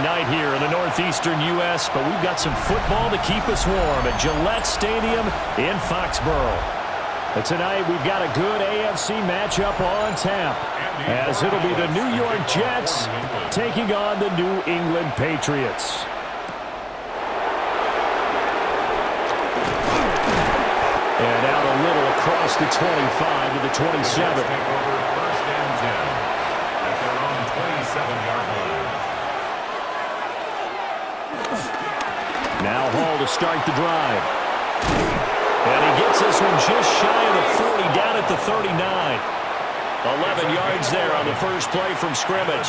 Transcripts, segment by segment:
night here in the northeastern U.S., but we've got some football to keep us warm at Gillette Stadium in Foxborough. But tonight we've got a good AFC matchup on tap, as it'll be the New York Jets taking on the New England Patriots. And out a little across the 25 to the 27. Now Hall to start the drive. And he gets this one just shy of the 40, down at the 39. 11 yards there on the first play from scrimmage.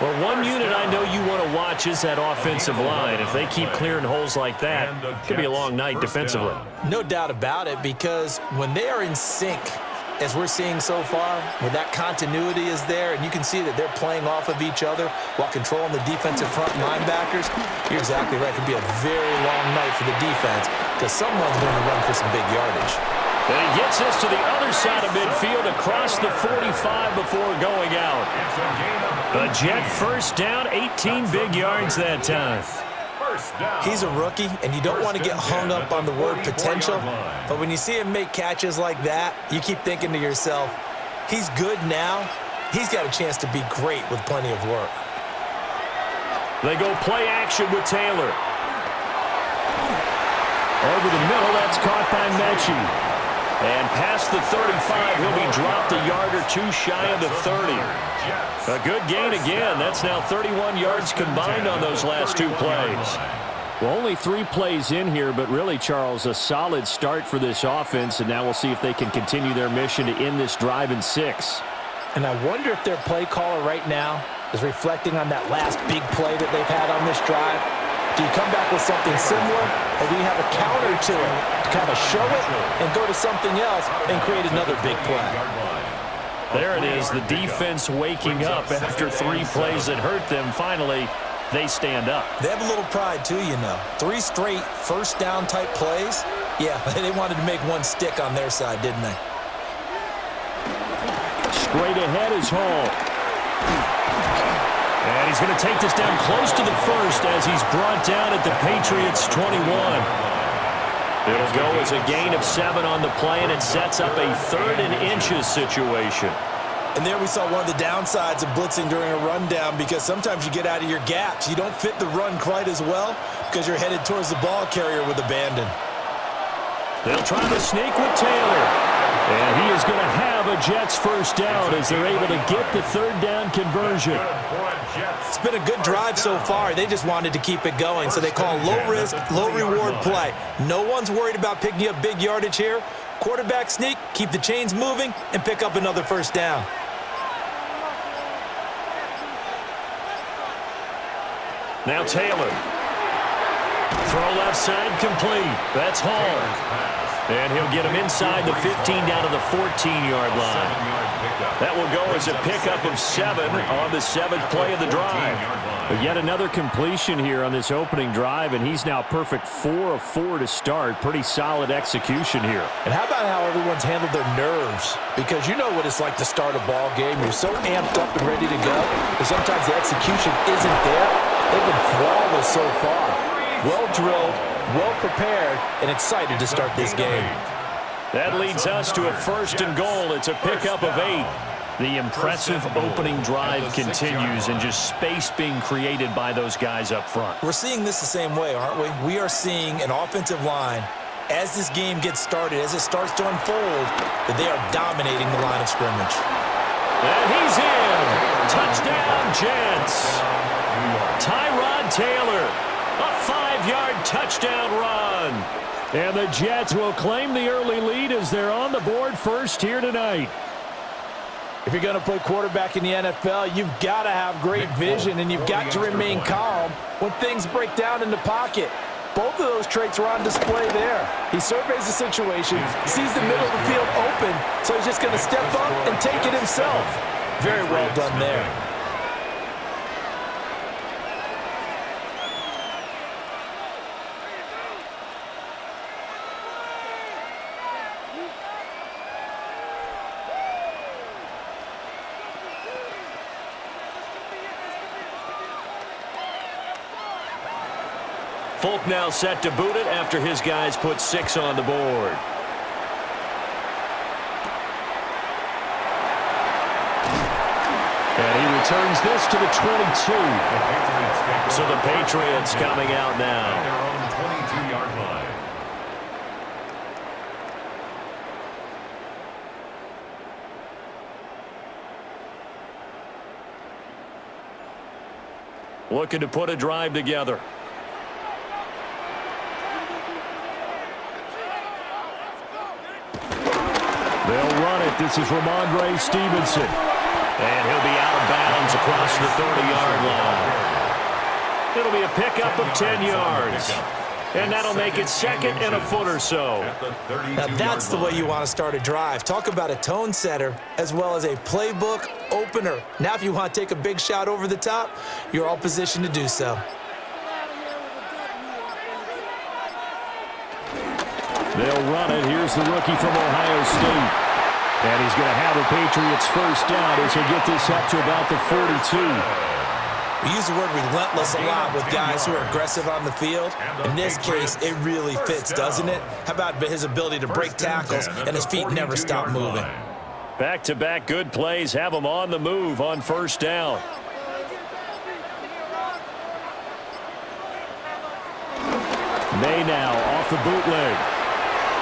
Well, one unit I know you want to watch is that offensive line. If they keep clearing holes like that, it could be a long night defensively. No doubt about it, because when they are in sync, as we're seeing so far, where that continuity is there, and you can see that they're playing off of each other while controlling the defensive front linebackers, you're exactly right. It could be a very long night for the defense because someone's going to run for some big yardage. And he gets this to the other side of midfield across the 45 before going out. A Jet first down, 18 big yards that time. He's a rookie, and you don't want to get hung up on the word potential, but when you see him make catches like that, you keep thinking to yourself, he's good now. He's got a chance to be great with plenty of work. They go play action with Taylor. Over the middle, that's caught by Mechie. And past the 35, he'll be dropped a yard or two shy of the 30. A good gain again. That's now 31 yards combined on those last two plays. Well, only 3 plays in here, but really, Charles, a solid start for this offense, and now we'll see if they can continue their mission to end this drive in 6. And I wonder if their play caller right now is reflecting on that last big play that they've had on this drive. Do you come back with something similar, or do you have a counter to it to kind of show it and go to something else and create another big play? There it is, the defense waking up after 3 plays that hurt them. Finally, they stand up. They have a little pride, too, you know. 3 straight first-down type plays. Yeah, they wanted to make one stick on their side, didn't they? Straight ahead is Hall. And he's going to take this down close to the first as he's brought down at the Patriots' 21. It'll go as a gain of 7 on the play, and it sets up a 3rd and inches situation. And there we saw one of the downsides of blitzing during a rundown, because sometimes you get out of your gaps. You don't fit the run quite as well because you're headed towards the ball carrier with abandon. They'll try to sneak with Taylor. And he is going to have a Jets first down as they're able to get the 3rd down conversion. It's been a good drive so far. They just wanted to keep it going, so they call low-risk, low-reward play. No one's worried about picking up big yardage here. Quarterback sneak, keep the chains moving, and pick up another first down. Now Taylor. Throw left side complete. That's Hall. And he'll get him inside the 15 down to the 14-yard line. That will go as a pickup of 7 on the 7th play of the drive. But yet another completion here on this opening drive, and he's now perfect 4 of 4 to start. Pretty solid execution here. And how about how everyone's handled their nerves? Because you know what it's like to start a ball game. You're so amped up and ready to go, but sometimes the execution isn't there. They've been flawless so far. Well drilled, well prepared, and excited to start this game. That leads us to a 1st and goal. It's a pickup of 8. The impressive opening drive continues, and just space being created by those guys up front. We're seeing this the same way, aren't we? We are seeing an offensive line, as this game gets started, as it starts to unfold, that they are dominating the line of scrimmage. And he's in. Touchdown, Jets. Tyrod Taylor. A 5-yard touchdown run. And the Jets will claim the early lead as they're on the board first here tonight. If you're going to play quarterback in the NFL, you've got to have great vision, and you've got to remain calm when things break down in the pocket. Both of those traits are on display there. He surveys the situation, sees the middle of the field open, so he's just going to step up and take it himself. Very well done there. Folk now set to boot it after his guys put 6 on the board. And he returns this to the 22. So the Patriots coming out now. At their own 22-yard line. Looking to put a drive together. They'll run it. This is Ramondre Stevenson. And he'll be out of bounds across the 30-yard line. It'll be a pickup of 10 yards. And that'll make it second and a foot or so. Now that's the way you want to start a drive. Talk about a tone setter as well as a playbook opener. Now if you want to take a big shot over the top, you're all positioned to do so. They'll run it. Here's the rookie from Ohio State. And he's going to have a Patriots first down as he'll get this up to about the 42. We use the word relentless a lot with guys who are aggressive on the field. In this case, it really fits, doesn't it? How about his ability to break tackles and his feet never stop moving? Back-to-back good plays have him on the move on first down. May now off the bootleg.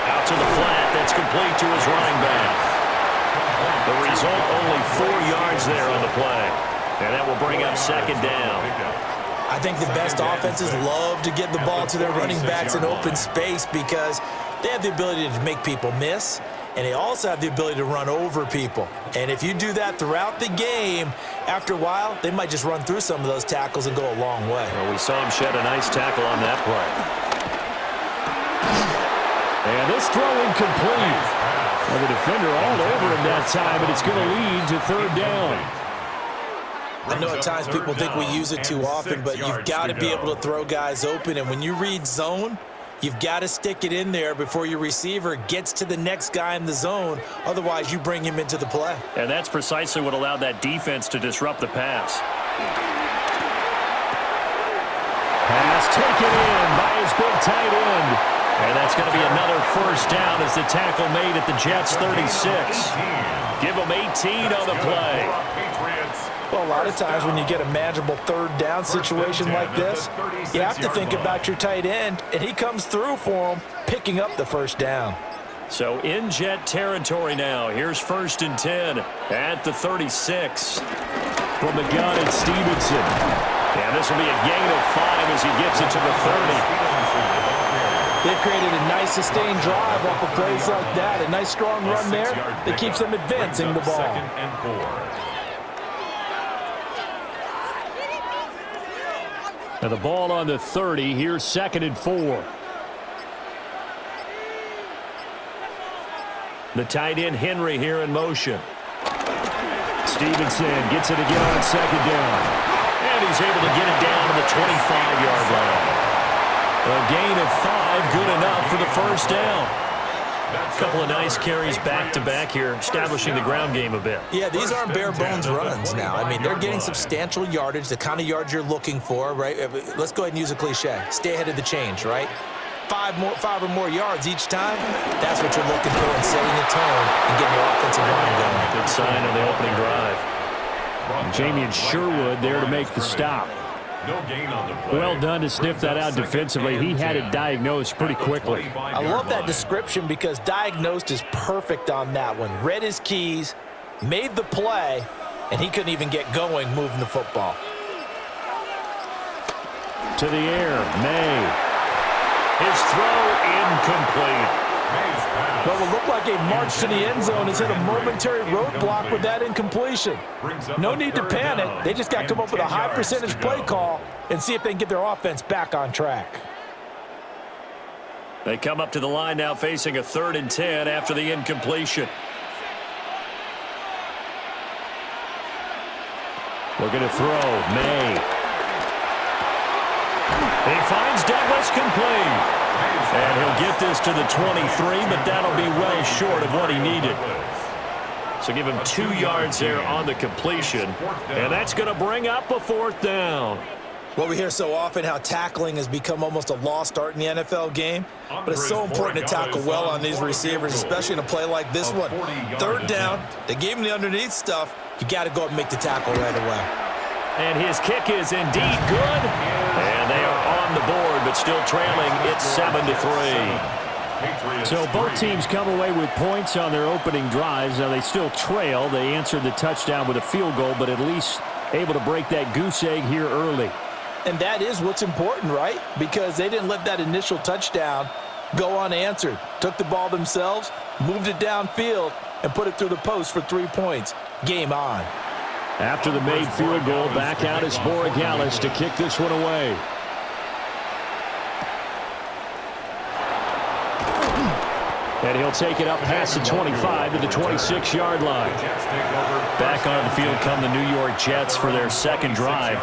Out to the flat. That's complete to his running back. The result, only 4 yards there on the play. And that will bring up second down. I think the best offenses love to get the ball to their running backs in open space because they have the ability to make people miss, and they also have the ability to run over people. And if you do that throughout the game, after a while, they might just run through some of those tackles and go a long way. Well, we saw him shed a nice tackle on that play. And this throw incomplete. Well, the defender all over him that time, and it's going to lead to third down. I know at times people think we use it too often, but you've got to be able to throw guys open. And when you read zone, you've got to stick it in there before your receiver gets to the next guy in the zone. Otherwise, you bring him into the play. And that's precisely what allowed that defense to disrupt the pass. Pass taken in by his big tight end. And that's going to be another first down as the tackle made at the Jets' 36. Give them 18 on the play. Well, a lot of times when you get a manageable third down situation like this, you have to think about your tight end, and he comes through for him, picking up the first down. So in Jet territory now. Here's first and 10 at the 36. From the gun, it's Stevenson. And this will be a gain of 5 as he gets it to the 30. They've created a nice sustained drive off of plays like that. A nice strong run there that keeps them advancing the ball. Second and 4. Now the ball on the 30. Here's second and 4. The tight end Henry here in motion. Stevenson gets it again on second down. And he's able to get it down to the 25-yard line. A gain of 5, good enough for the first down. A couple of nice carries back-to-back here, establishing the ground game a bit. Yeah, these aren't bare-bones runs now. I mean, they're getting substantial yardage, the kind of yards you're looking for, right? Let's go ahead and use a cliche. Stay ahead of the change, right? 5 or more yards each time, that's what you're looking for in setting the tone and getting your offensive line going. Good sign on the opening drive. And Jamie Sherwood there to make the stop. No gain on the play. Well done to sniff that out defensively. He had it diagnosed pretty quickly. I love that description because diagnosed is perfect on that one. Read his keys, made the play, and he couldn't even get going moving the football. To the air, May. His throw incomplete. Well, it looked like a march to the end zone has hit a momentary roadblock with that incompletion. No need to panic. They just got to come up with a high percentage play call and see if they can get their offense back on track. They come up to the line now facing a 3rd and 10 after the incompletion. Looking to throw, May. He finds Douglas complete. And he'll get this to the 23, but that'll be well short of what he needed. So give him 2 yards there on the completion. And that's going to bring up a 4th down. Well, we hear so often how tackling has become almost a lost art in the NFL game, but it's so important to tackle well on these receivers, especially in a play like this one. Third down, they gave him the underneath stuff. You got to go up and make the tackle right away. And his kick is indeed good. And they are on the board, but still trailing. It's 7-3. So both teams come away with points on their opening drives. Now they still trail. They answered the touchdown with a field goal, but at least able to break that goose egg here early. And that is what's important, right? Because they didn't let that initial touchdown go unanswered. Took the ball themselves, moved it downfield, and put it through the post for 3 points. Game on. After the made field goal, back out is Borregales to kick this one away. And he'll take it up past the 25 to the 26-yard line. Back on the field come the New York Jets for their second drive.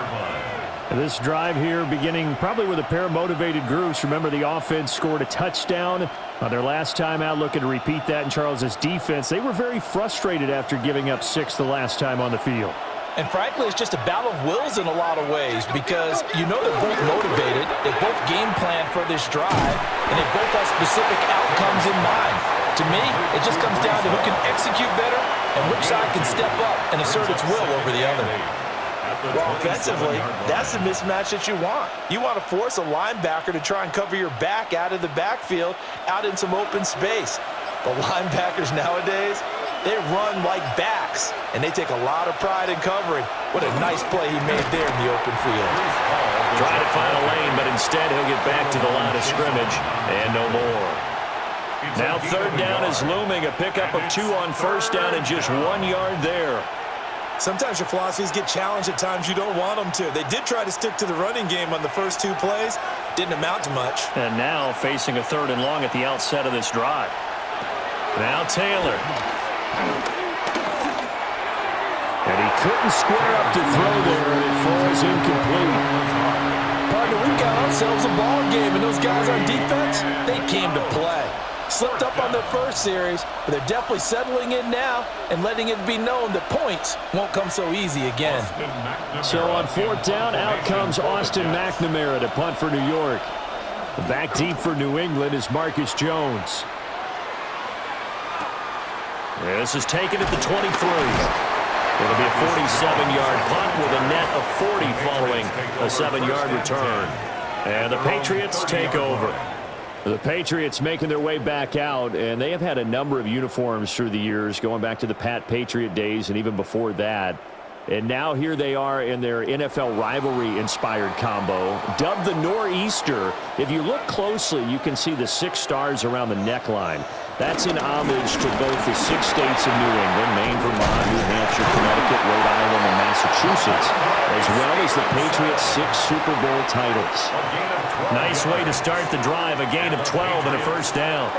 This drive here beginning probably with a pair of motivated groups. Remember, the offense scored a touchdown on their last time out, looking to repeat that in Charles's defense. They were very frustrated after giving up 6 the last time on the field. And frankly, it's just a battle of wills in a lot of ways because you know they're both motivated, they both game plan for this drive, and they both have specific outcomes in mind. To me, it just comes down to who can execute better and which side can step up and assert its will over the other. Well, offensively, that's the mismatch that you want. You want to force a linebacker to try and cover your back out of the backfield, out in some open space. But linebackers nowadays, they run like backs, and they take a lot of pride in covering. What a nice play he made there in the open field. Trying to find a lane, but instead he'll get back to the line of scrimmage, and no more. Now third down is looming, a pickup of 2 on first down and just 1 yard there. Sometimes your philosophies get challenged at times you don't want them to. They did try to stick to the running game on the first 2 plays. Didn't amount to much. And now facing a 3rd and long at the outset of this drive. Now Taylor. And he couldn't square up to throw there, and it falls incomplete. Partner, we've got ourselves a ball game, and those guys on defense, they came to play. Slipped up on their first series, but they're definitely settling in now and letting it be known that points won't come so easy again. So on 4th down, out comes Austin McNamara to punt for New York. Back deep for New England is Marcus Jones. This is taken at the 23. It'll be a 47-yard punt with a net of 40 following a 7-yard return. And the Patriots take over. The Patriots making their way back out, and they have had a number of uniforms through the years, going back to the Pat Patriot days and even before that. And now here they are in their NFL rivalry-inspired combo, dubbed the Nor'easter. If you look closely, you can see the 6 stars around the neckline. That's in homage to both the 6 states of New England, Maine, Vermont, New Hampshire, Connecticut, Rhode Island, and Massachusetts, as well as the Patriots' 6 Super Bowl titles. Nice way to start the drive, a gain of 12 and a first down.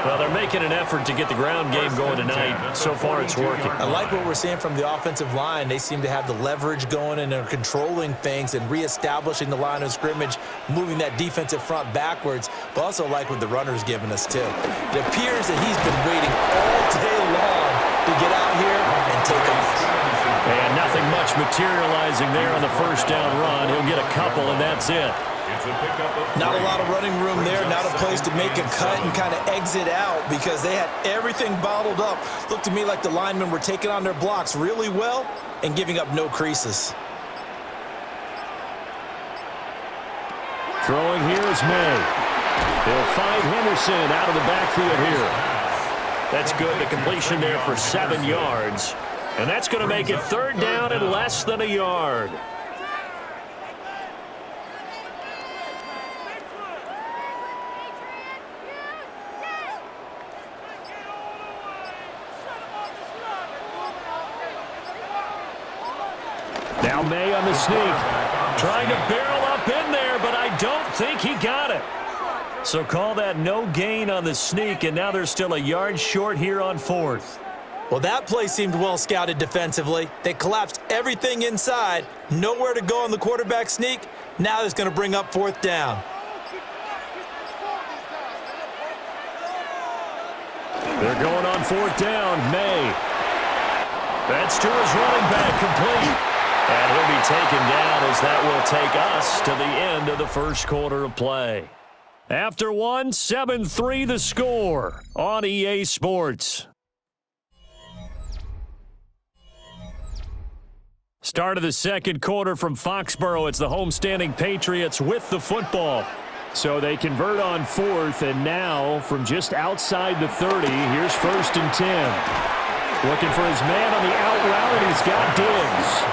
Well, they're making an effort to get the ground game going tonight. So far, it's working. I like what we're seeing from the offensive line. They seem to have the leverage going, and they're controlling things and reestablishing the line of scrimmage, moving that defensive front backwards, but also like what the runner's giving us, too. It appears that he's been waiting all day long to get out here and take off. And nothing much materializing there on the first down run. He'll get a couple, and that's it. Not a lot of running room there, not a place to make a cut and kind of exit out because they had everything bottled up. Looked to me like the linemen were taking on their blocks really well and giving up no creases. Throwing here is May. They'll find Henderson out of the backfield here. That's good. The completion there for 7 yards. And that's going to make it 3rd down and less than a yard. Now May on the sneak. Trying to barrel up in there, but I don't think he got it. So call that no gain on the sneak, and now they're still a yard short here on 4th. Well, that play seemed well scouted defensively. They collapsed everything inside. Nowhere to go on the quarterback sneak. Now it's going to bring up 4th down. They're going on 4th down. May. That's to his running back, complete. And he'll be taken down as that will take us to the end of the first quarter of play. After 7-3 the score on EA Sports. Start of the second quarter from Foxborough. It's the homestanding Patriots with the football. So they convert on fourth, and now from just outside the 30, here's 1st and 10. Looking for his man on the out route, and he's got Diggs.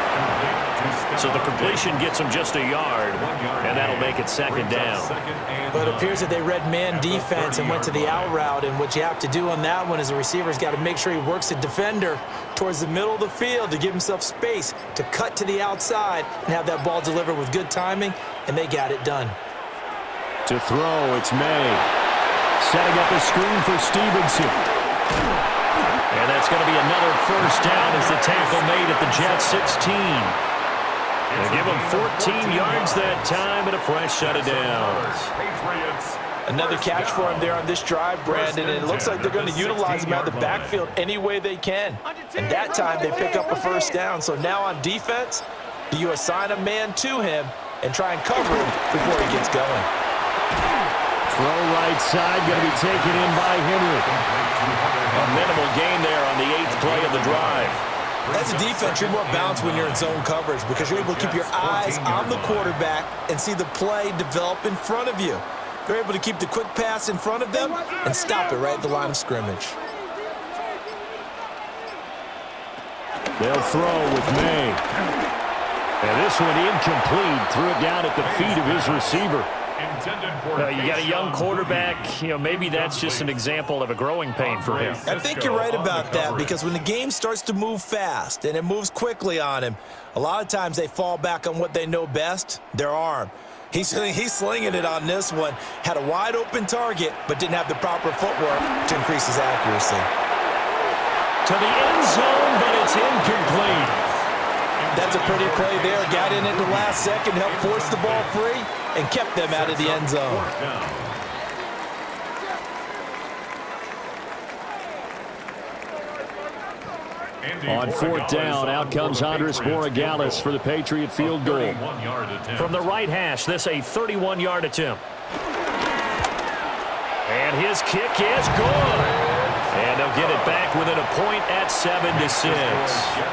So the completion gets him just a yard, and that'll make it 2nd down. But it appears that they read man defense and went to the out route, and what you have to do on that one is the receiver's got to make sure he works the defender towards the middle of the field to give himself space to cut to the outside and have that ball delivered with good timing, and they got it done. To throw, it's May. Setting up a screen for Stevenson. And that's going to be another 1st down as the tackle made at the Jets 16. They give him 14 yards that time and a fresh set of downs. Another catch for him there on this drive, Brandon, and it looks like they're going to utilize him out of the backfield any way they can. And that time they pick up a 1st down. So now on defense, do you assign a man to him and try and cover him before he gets going? Throw right side, going to be taken in by Henry. A minimal gain there on the 8th play of the drive. As a defense, you're more balanced when you're in zone coverage because you're able to keep your eyes on the quarterback and see the play develop in front of you. They're able to keep the quick pass in front of them and stop it right at the line of scrimmage. They'll throw with May. And this one incomplete. Threw it down at the feet of his receiver. You got a young quarterback, maybe that's just an example of a growing pain for him. I think you're right about that because when the game starts to move fast and it moves quickly on him, a lot of times they fall back on what they know best, their arm. He's slinging it on this one, had a wide open target, but didn't have the proper footwork to increase his accuracy. To the end zone, but it's incomplete. That's a pretty play there. Got in at the last second, helped force the ball free, and kept them out of the end zone. On 4th down, out comes Andres Borregales for the Patriot field goal. From the right hash, this a 31-yard attempt. And his kick is good. And they'll get it back within a point at 7-6.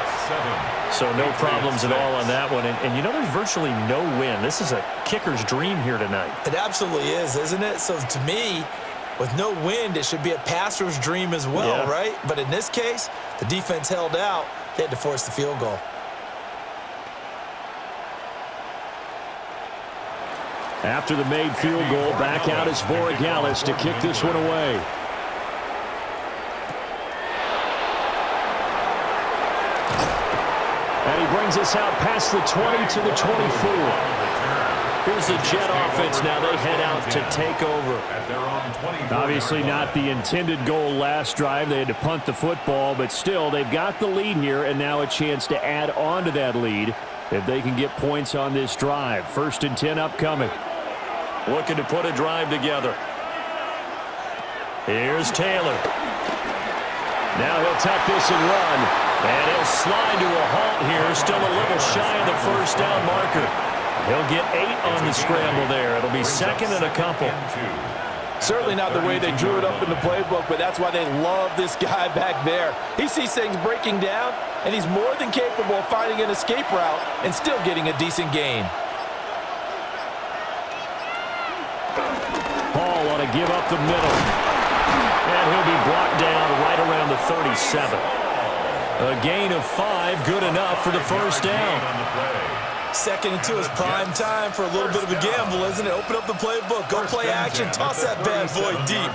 So no problems at all on that one. And there's virtually no win. This is a kicker's dream here tonight. It absolutely is, isn't it? So to me, with no wind, it should be a passer's dream as well, right? But in this case, the defense held out. They had to force the field goal. After the made field goal, back out is Borregales to kick this one away. And he brings us out past the 20 to the 24. Here's the Jet offense now. They head out to take over. Obviously not the intended goal last drive. They had to punt the football, but still they've got the lead here and now a chance to add on to that lead if they can get points on this drive. 1st and 10 upcoming. Looking to put a drive together. Here's Taylor. Now he'll tuck this and run. And he'll slide to a halt here. Still a little shy of the 1st down marker. He'll get 8 on the scramble there. It'll be 2nd and a couple. Certainly not the way they drew it up in the playbook, but that's why they love this guy back there. He sees things breaking down, and he's more than capable of finding an escape route and still getting a decent gain. Paul ought to give up the middle. And he'll be brought down right around the 37. A gain of 5, good enough for the 1st down. 2nd and 2 is prime time for a little bit of a gamble, isn't it? Open up the playbook, go play action, toss that bad boy deep.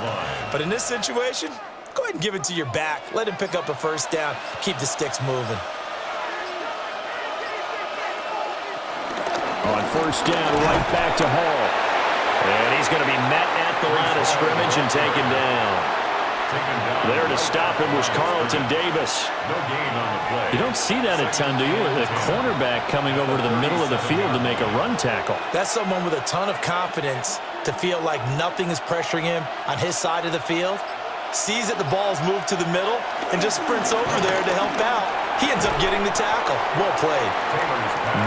But in this situation, go ahead and give it to your back. Let him pick up a 1st down, keep the sticks moving. On 1st down, right back to Hall. And he's going to be met at the line of scrimmage and taken down. There to stop him was Carlton Davis. You don't see that a ton, do you? The cornerback coming over to the middle of the field to make a run tackle. That's someone with a ton of confidence to feel like nothing is pressuring him on his side of the field. Sees that the ball's moved to the middle and just sprints over there to help out He ends up getting the tackle. Well played.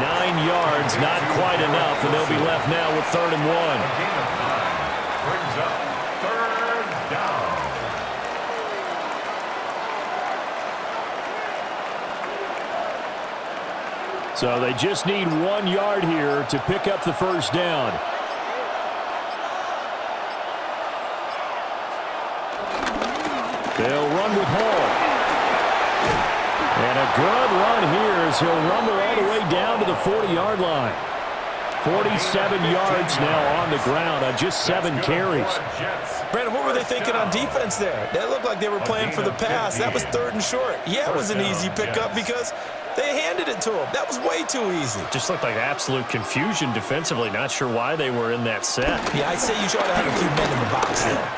9 yards, not quite enough, and they'll be left now with 3rd and 1. A gain of 9 brings up 3rd down. So they just need 1 yard here to pick up the first down. They'll run with Hall. And a good run here as he'll rumble all the way down to the 40-yard line. 47 yards now on the ground on just 7 carries. Brandon, what were they thinking on defense there? They looked like they were playing for the pass. That was 3rd and short. Yeah, it was an easy pickup because they handed it to him. That was way too easy. Just looked like absolute confusion defensively. Not sure why they were in that set. Yeah, I'd say you ought to have a few men in the box there.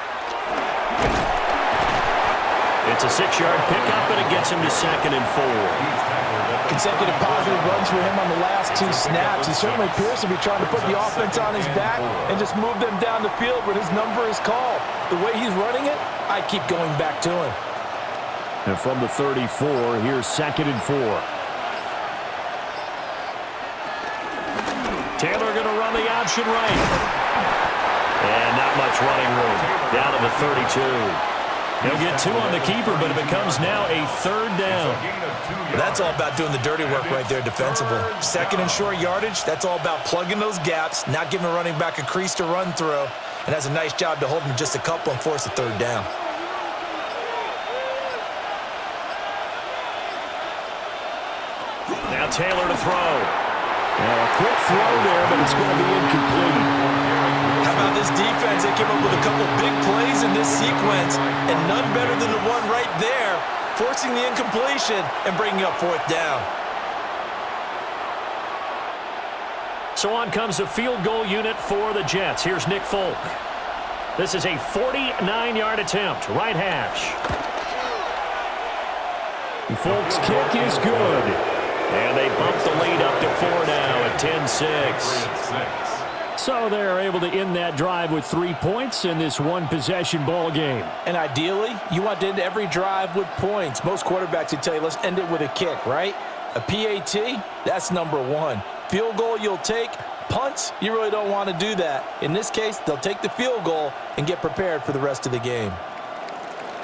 It's a 6-yard pickup, and it gets him to 2nd and 4. Consecutive positive runs for him on the last 2 snaps. He certainly appears to be trying to put the offense on his back and just move them down the field when his number is called. The way he's running it, I keep going back to him. And from the 34, here's 2nd and 4. Taylor going to run the option right. And not much running room. Down to the 32. He'll get 2 on the keeper, but it becomes now a 3rd down. That's all about doing the dirty work right there defensively. 2nd and short yardage, that's all about plugging those gaps, not giving a running back a crease to run through, and has a nice job to hold him just a couple and force a 3rd down. Now Taylor to throw. And a quick throw there, but it's going to be incomplete. How about this defense? They came up with a couple big plays in this sequence, and none better than the one right there, forcing the incompletion and bringing up 4th down. So on comes the field goal unit for the Jets. Here's Nick Folk. This is a 49-yard attempt, right hash. Folk's kick is good. And they bump the lead up to 4 now at 10-6. So they're able to end that drive with 3 points in this one-possession ball game. And ideally, you want to end every drive with points. Most quarterbacks would tell you, let's end it with a kick, right? A PAT, that's number 1. Field goal you'll take. Punts, you really don't want to do that. In this case, they'll take the field goal and get prepared for the rest of the game.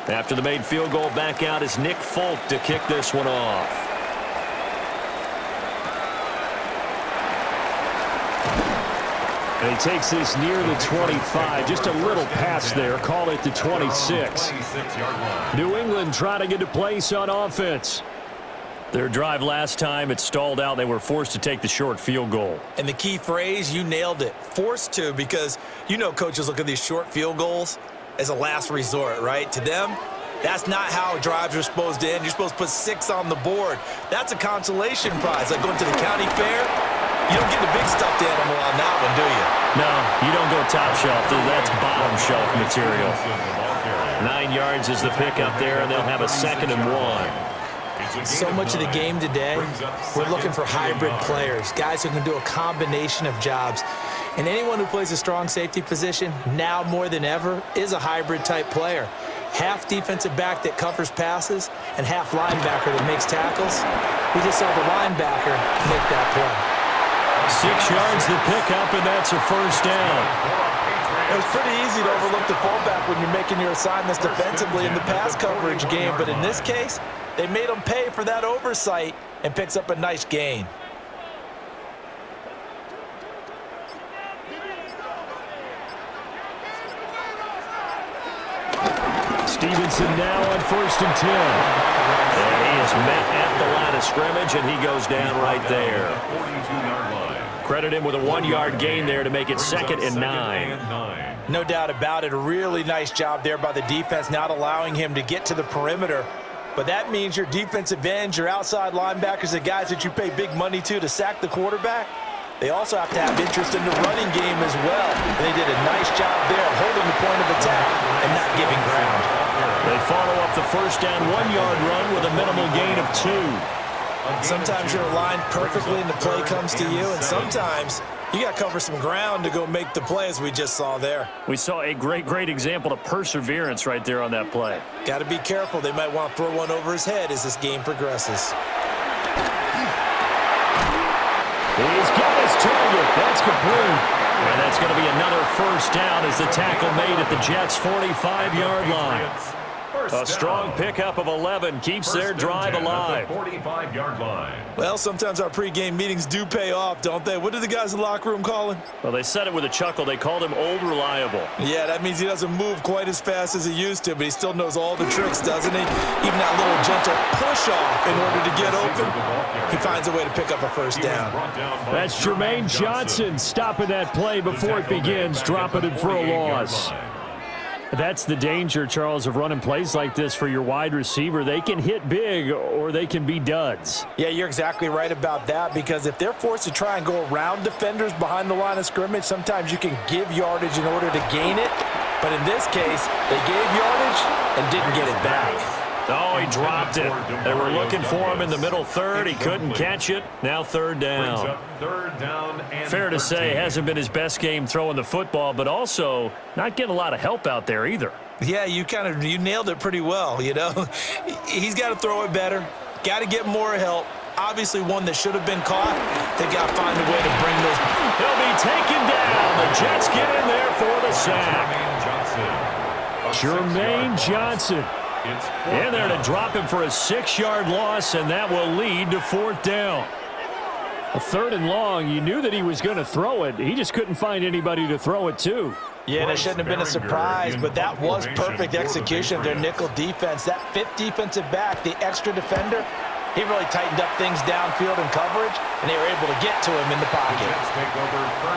After the made field goal, back out is Nick Folk to kick this one off. And he takes this near the 25. Just a little pass there. Call it the 26. New England trying to get a place on offense. Their drive last time, it stalled out. They were forced to take the short field goal. And the key phrase, you nailed it. Forced to, because you know coaches look at these short field goals as a last resort, right? To them, that's not how drives are supposed to end. You're supposed to put 6 on the board. That's a consolation prize. Like going to the county fair, you don't get the big stuffed animal on that one, do you? No, you don't go top shelf. That's bottom shelf material. 9 yards is the pickup there, and they'll have a 2nd and 1. So much of the game today, we're looking for hybrid players, guys who can do a combination of jobs. And anyone who plays a strong safety position, now more than ever, is a hybrid-type player. Half defensive back that covers passes and half linebacker that makes tackles. We just saw the linebacker make that play. 6 yards the pickup, and that's a 1st down. It was pretty easy to overlook the fullback when you're making your assignments defensively in the pass coverage game, but in this case, they made him pay for that oversight and picks up a nice gain. Stevenson now on 1st and 10. And he is met at the line of scrimmage, and he goes down right there. Credit him with a 1-yard gain there to make it 2nd and 9. No doubt about it. A really nice job there by the defense, not allowing him to get to the perimeter. But that means your defensive ends, your outside linebackers, the guys that you pay big money to sack the quarterback, they also have to have interest in the running game as well. And they did a nice job there holding the point of attack and not giving ground. They follow up the 1st down 1-yard run with a minimal gain of 2. Sometimes you're aligned perfectly and the play comes to you, and sometimes You got to cover some ground to go make the play, as we just saw there. We saw a great example of perseverance right there on that play. Got to be careful. They might want to throw one over his head as this game progresses. He's got his target. That's complete. And that's going to be another first down as the tackle made at the Jets' 45-yard line. A strong pickup of 11 keeps their drive alive. 45-yard line. Well, sometimes our pregame meetings do pay off, don't they? What do the guys in the locker room call him? Well, they said it with a chuckle. They called him Old Reliable. Yeah, that means he doesn't move quite as fast as he used to, but he still knows all the tricks, doesn't he? Even that little gentle push-off in order to get open, he finds a way to pick up a first down. That's Jermaine Johnson stopping that play before it begins, dropping it for a loss. That's the danger, Charles, of running plays like this for your wide receiver. They can hit big or they can be duds. Yeah, you're exactly right about that, because if they're forced to try and go around defenders behind the line of scrimmage, sometimes you can give yardage in order to gain it. But in this case, they gave yardage and didn't get it back. Oh, he dropped it. They were looking for him in the middle third. He couldn't catch it. Now third down. Fair to say, hasn't been his best game throwing the football, but also not getting a lot of help out there either. Yeah, you nailed it pretty well, you know. He's got to throw it better. Got to get more help. Obviously one that should have been caught. They got to find a way to bring those. He'll be taken down. The Jets get in there for the sack. Jermaine Johnson. In there to drop him for a 6-yard loss, and that will lead to fourth down. A third and long, you knew that he was going to throw it. He just couldn't find anybody to throw it to. Yeah, and it shouldn't have been a surprise, but that was perfect execution of their nickel defense. That fifth defensive back, the extra defender, he really tightened up things downfield in coverage, and they were able to get to him in the pocket.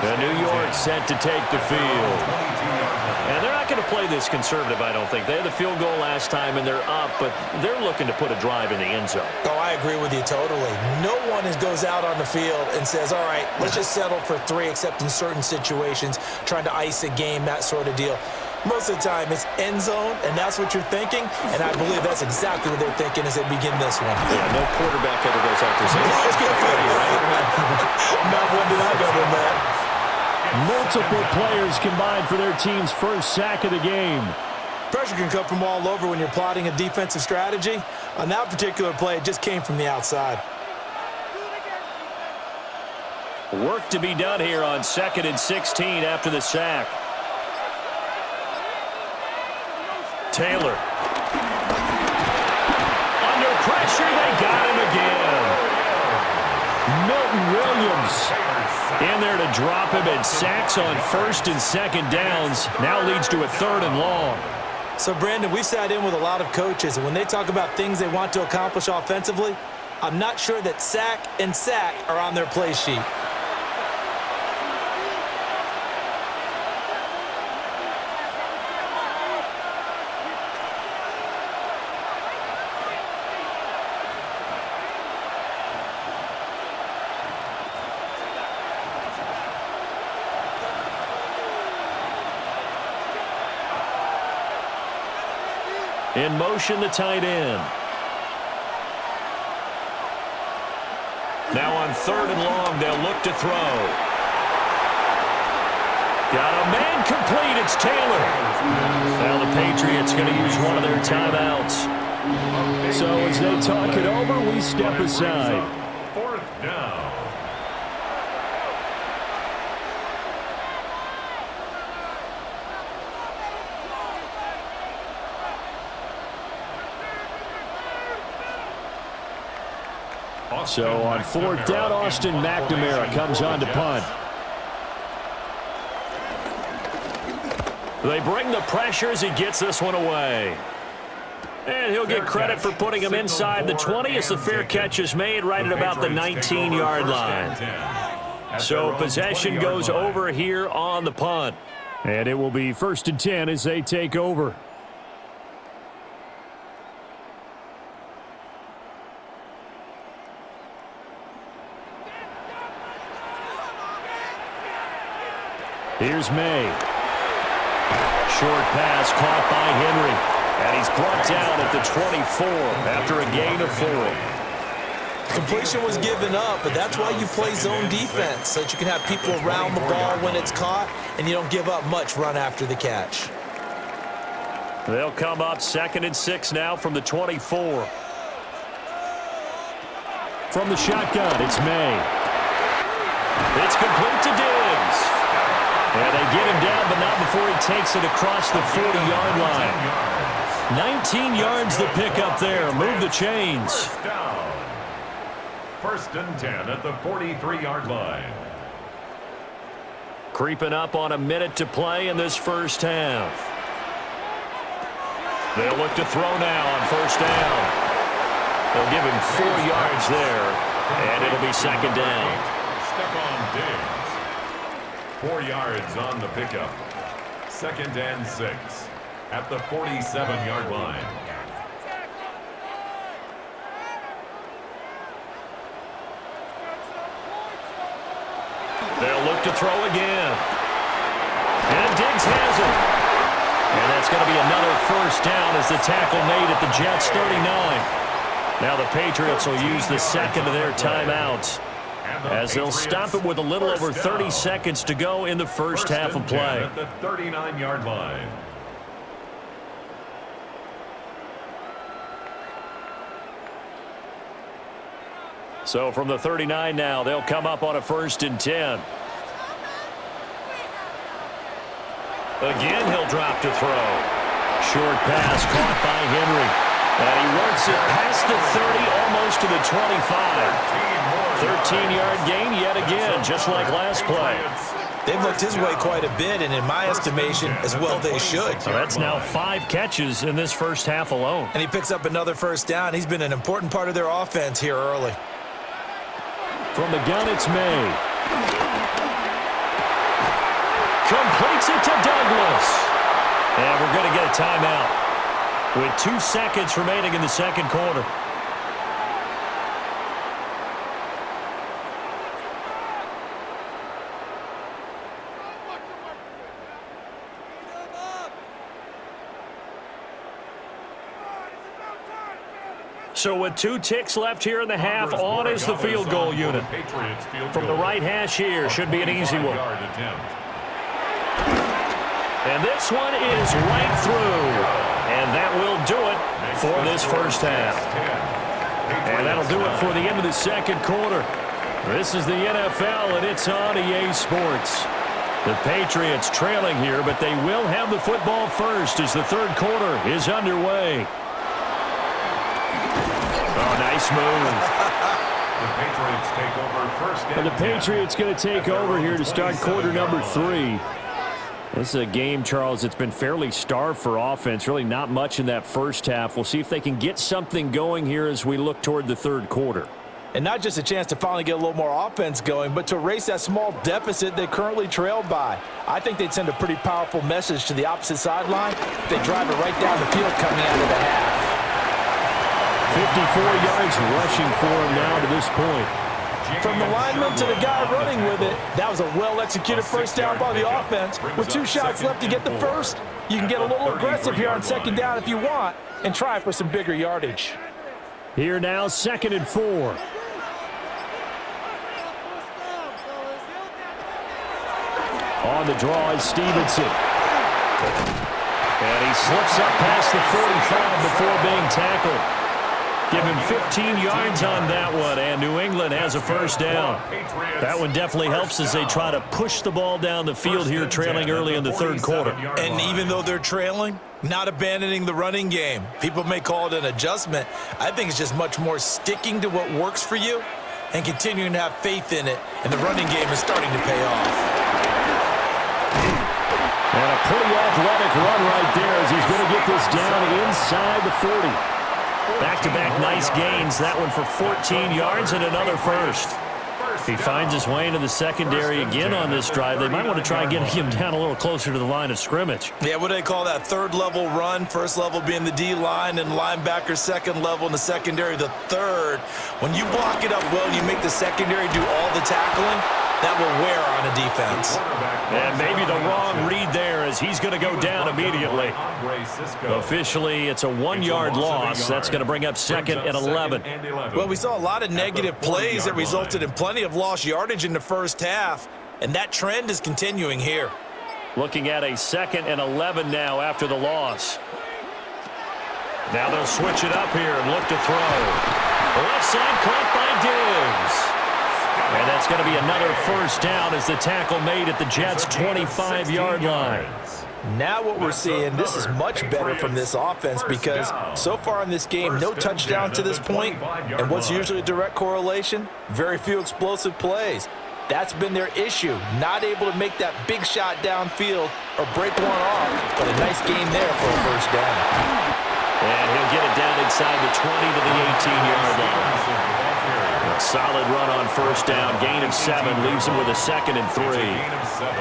The New York set to take the field. And they're not going to play this conservative, I don't think. They had the field goal last time, and they're up, but they're looking to put a drive in the end zone. Oh, I agree with you totally. No one goes out on the field and says, all right, let's just settle for 3, except in certain situations, trying to ice a game, that sort of deal. Most of the time, it's end zone, and that's what you're thinking, and I believe that's exactly what they're thinking as they begin this one. Yeah, no quarterback ever goes out there saying, it's good for you, right? Not one did I go to that. Multiple players combined for their team's first sack of the game. Pressure can come from all over when you're plotting a defensive strategy. On that particular play, it just came from the outside. Work to be done here on 2nd and 16 after the sack. Taylor. Under pressure, they got him again. Milton Williams. In there to drop him, and sacks on 1st and 2nd downs. Now leads to a 3rd and long. So, Brandon, we've sat in with a lot of coaches, and when they talk about things they want to accomplish offensively, I'm not sure that sack and sack are on their play sheet. In motion, the tight end. Now on 3rd and long, they'll look to throw. Got a man complete. It's Taylor. Now the Patriots going to use one of their timeouts. So as they talk it over, we step aside. 4th down. So on 4th down, Austin McNamara comes on to punt. They bring the pressure as he gets this one away. And he'll get credit for putting him inside the 20 as the fair catch is made right at about the 19-yard line. So possession goes over here on the punt. And it will be 1st and 10 as they take over. Here's May. Short pass caught by Henry. And he's brought down at the 24 after a gain of 4. Completion was given up, but that's why you play zone defense, so that you can have people around the ball when it's caught, and you don't give up much run after the catch. They'll come up 2nd and 6 now from the 24. From the shotgun, it's May. It's complete to Diggs. And they get him down, but not before he takes it across the 40-yard line. 19 yards the pickup there. Move the chains. First and 10 at the 43-yard line. Creeping up on a minute to play in this first half. They'll look to throw now on first down. They'll give him 4 yards there, and it'll be 2nd down. Stephon Diggs. 4 yards on the pickup. 2nd and 6 at the 47-yard line. They'll look to throw again. And Diggs has it. And that's going to be another first down as the tackle made at the Jets' 39. Now the Patriots will use the second of their timeouts as they'll stop it with a little over 30 seconds to go in the first half of play. At the 39-yard line. So from the 39 now, they'll come up on a 1st and 10. Again, he'll drop to throw. Short pass caught by Henry. And he works it past the 30, almost to the 25. 13-yard gain yet again, just like last play. They've looked his way quite a bit, and in my estimation, as well they should. So that's now 5 catches in this first half alone. And he picks up another first down. He's been an important part of their offense here early. From the gun, it's May. Completes it to Douglas. And we're going to get a timeout with 2 seconds remaining in the second quarter. So with 2 ticks left here in the half, on is the field goal unit. From the right hash here, should be an easy one. And this one is right through. And that will do it for this first half. And that'll do it for the end of the second quarter. This is the NFL, and it's on EA Sports. The Patriots trailing here, but they will have the football first as the third quarter is underway. Oh, nice move. The Patriots take over first. And the Patriots going to take over here to start quarter number 3. This is a game, Charles, that's been fairly starved for offense. Really not much in that first half. We'll see if they can get something going here as we look toward the third quarter. And not just a chance to finally get a little more offense going, but to erase that small deficit they currently trailed by. I think they'd send a pretty powerful message to the opposite sideline if they drive it right down the field coming out of the half. 54 yards rushing for him now to this point. From the lineman to the guy running with it, that was a well-executed first down by the offense. With 2 shots left to get the first, you can get a little aggressive here on second down if you want and try for some bigger yardage. Here now, 2nd and 4. On the draw is Stevenson. And he slips up past the 45 before being tackled. Give him 15 yards on that one, and New England has a first down. That one definitely helps as they try to push the ball down the field here, trailing early in the third quarter. And even though they're trailing, not abandoning the running game. People may call it an adjustment. I think it's just much more sticking to what works for you and continuing to have faith in it, and the running game is starting to pay off. And a pretty athletic run right there as he's going to get this down inside the 40. Back-to-back nice gains. That one for 14 yards and another first. He finds his way into the secondary again on this drive. They might want to try getting him down a little closer to the line of scrimmage. Yeah, what do they call that? Third level run. First level being the D-line and linebacker. Second level in the secondary, the third. When you block it up well and you make the secondary do all the tackling, that will wear on a defense. And maybe the wrong read lead there as he's going to go down immediately. Officially, it's a 1-yard loss. That's going to bring up 2nd and 11. Well, we saw a lot of negative plays that resulted in plenty of lost yardage in the first half, and that trend is continuing here. Looking at a 2nd and 11 now after the loss. Now they'll switch it up here and look to throw. Left side caught by Diggs. And that's going to be another first down as the tackle made at the Jets' 25-yard line. Now what we're seeing, this is much better from this offense because so far in this game, no touchdown to this point. And what's usually a direct correlation? Very few explosive plays. That's been their issue, not able to make that big shot downfield or break one off. But a nice game there for a first down. And he'll get it down inside the 20 to the 18-yard line. A solid run on first down. Gain of 7 leaves him with a 2nd and 3.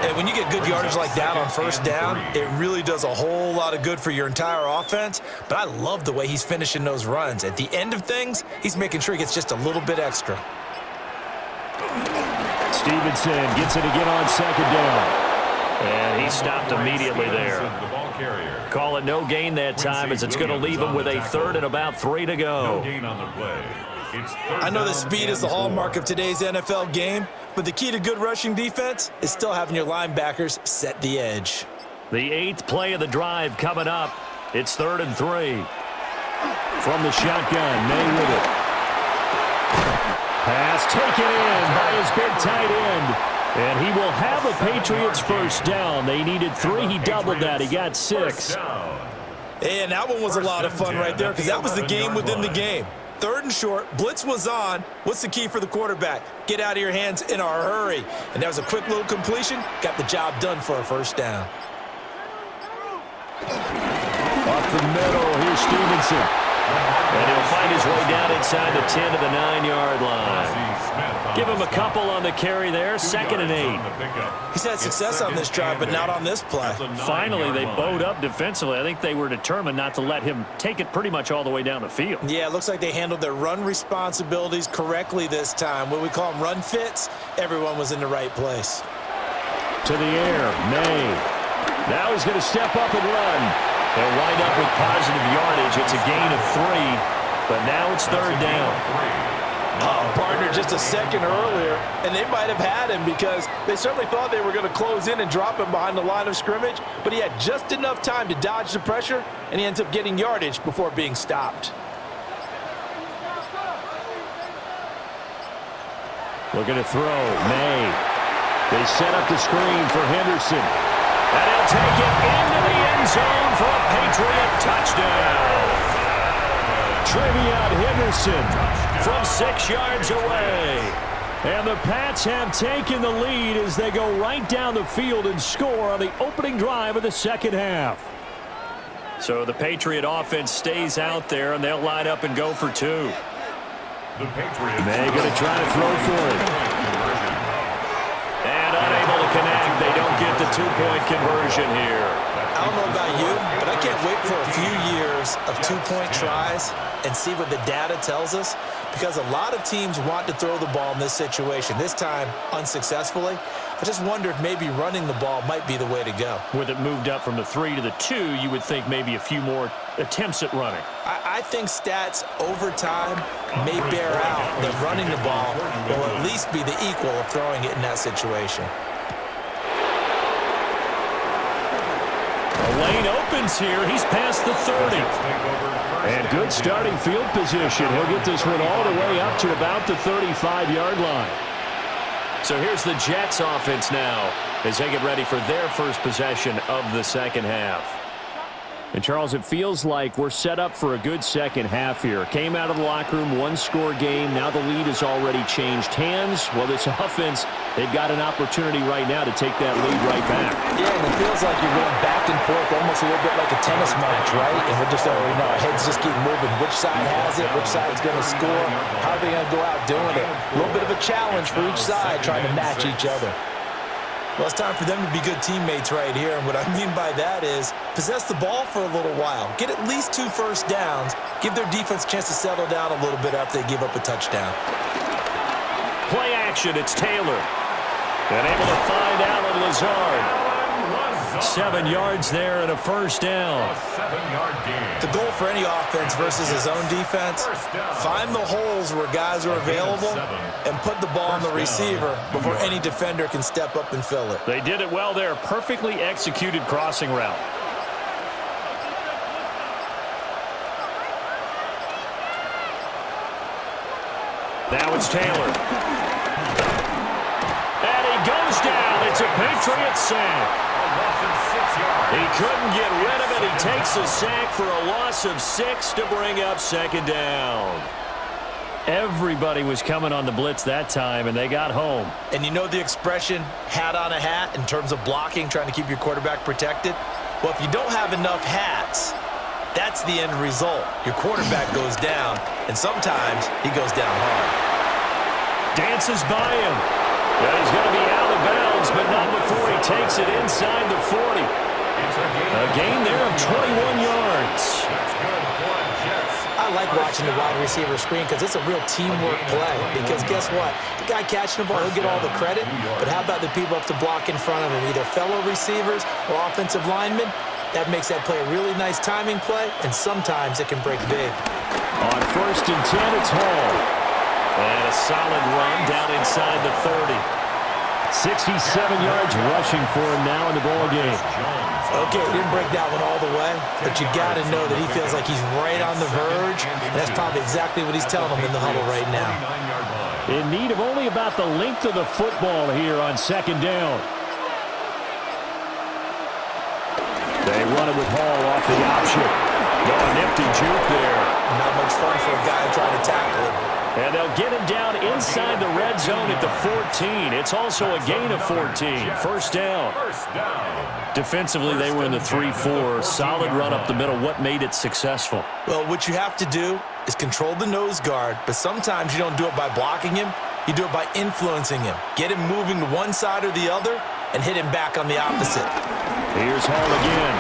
And when you get good yardage like that on first down, it really does a whole lot of good for your entire offense. But I love the way he's finishing those runs. At the end of things, he's making sure he gets just a little bit extra. Stevenson gets it again on 2nd down. And he stopped immediately there. Call it no gain that time as it's going to leave him with a 3rd and about 3 to go. No gain on the play. I know that speed is the hallmark of today's NFL game, but the key to good rushing defense is still having your linebackers set the edge. The 8th play of the drive coming up. It's 3rd and 3. From the shotgun, May with it. Pass taken in by his big tight end. And he will have a Patriots first down. They needed 3. He doubled that. He got 6. And that one was a lot of fun right there because that was the game within the game. 3rd and short, blitz was on. What's the key for the quarterback? Get out of your hands in a hurry. And that was a quick little completion. Got the job done for a first down. Up the middle, here's Stevenson. And he'll find his way down inside the 10 to the 9-yard line. Give him a couple on the carry there, 2nd and 8. He's had success on this drive, but not on this play. Finally, they bowed up defensively. I think they were determined not to let him take it pretty much all the way down the field. Yeah, it looks like they handled their run responsibilities correctly this time. What we call them run fits, everyone was in the right place. To the air, May. Now he's going to step up and run. They'll wind up with positive yardage. It's a gain of 3, but now it's 3rd down. Oh, partner, just a second earlier, and they might have had him because they certainly thought they were going to close in and drop him behind the line of scrimmage, but he had just enough time to dodge the pressure, and he ends up getting yardage before being stopped. Looking to throw, May. They set up the screen for Henderson. And he'll take it into the end zone for a Patriot touchdown. Trevion Henderson from 6 yards away. And the Pats have taken the lead as they go right down the field and score on the opening drive of the second half. So the Patriot offense stays out there, and they'll line up and go for 2. The Patriots. They're going to try to throw for it. And unable to connect. They don't get the 2-point conversion here. I don't know about you, but I can't wait for a few years of 2-point tries and see what the data tells us, because a lot of teams want to throw the ball in this situation, this time unsuccessfully. I just wonder if maybe running the ball might be the way to go. With it moved up from the 3 to the 2, you would think maybe a few more attempts at running. I think stats over time may bear out that running the ball will at least be the equal of throwing it in that situation. The lane opens here. He's past the 30. And good starting field position. He'll get this one all the way up to about the 35-yard line. So here's the Jets offense now as they get ready for their first possession of the second half. And, Charles, it feels like we're set up for a good second half here. Came out of the locker room, 1-score game. Now the lead has already changed hands. Well, this offense, they've got an opportunity right now to take that lead right back. Yeah, and it feels like you're going back and forth almost a little bit like a tennis match, right? And we're just already know our heads just keep moving. Which side has it? Which side's going to score? How are they going to go out doing it? A little bit of a challenge for each side trying to match each other. Well, it's time for them to be good teammates right here, and what I mean by that is possess the ball for a little while. Get at least 2 first downs. Give their defense a chance to settle down a little bit after they give up a touchdown. Play action, it's Taylor. And able to find Allen Lazard. 7 yards there and a first down. A 7-yard gain. The goal for any offense versus his own defense, find the holes where guys are available and put the ball on the receiver before any defender can step up and fill it. They did it well there. Perfectly executed crossing route. Now it's Taylor. And he goes down. It's a Patriots sack. He couldn't get rid of it. He takes a sack for a loss of 6 to bring up second down. Everybody was coming on the blitz that time, and they got home. And you know the expression, hat on a hat, in terms of blocking, trying to keep your quarterback protected? Well, if you don't have enough hats, that's the end result. Your quarterback goes down, and sometimes he goes down hard. Dances by him. And he's going to be out of bounds, but not before he takes it inside the 40. A gain there of 21 yards. I like watching the wide receiver screen because it's a real teamwork play. Because guess what? The guy catching the ball, he'll get all the credit. But how about the people up to block in front of him, either fellow receivers or offensive linemen? That makes that play a really nice timing play, and sometimes it can break big. On 1st and 10, it's Hall. And a solid run down inside the 30. 67 yards rushing for him now in the ball game. Okay, he didn't break that one all the way, but you got to know that he feels like he's right on the verge, and that's probably exactly what he's telling them in the huddle right now. In need of only about the length of the football here on second down. They run it with Hall off the option. Got a nifty juke there. Not much fun for a guy trying to tackle him. And they'll get him down inside the red zone at the 14. It's also a gain of 14. First down. Defensively, they were in the 3-4. Solid run up the middle. What made it successful? Well, what you have to do is control the nose guard, but sometimes you don't do it by blocking him. You do it by influencing him. Get him moving to one side or the other and hit him back on the opposite. Here's Hall again.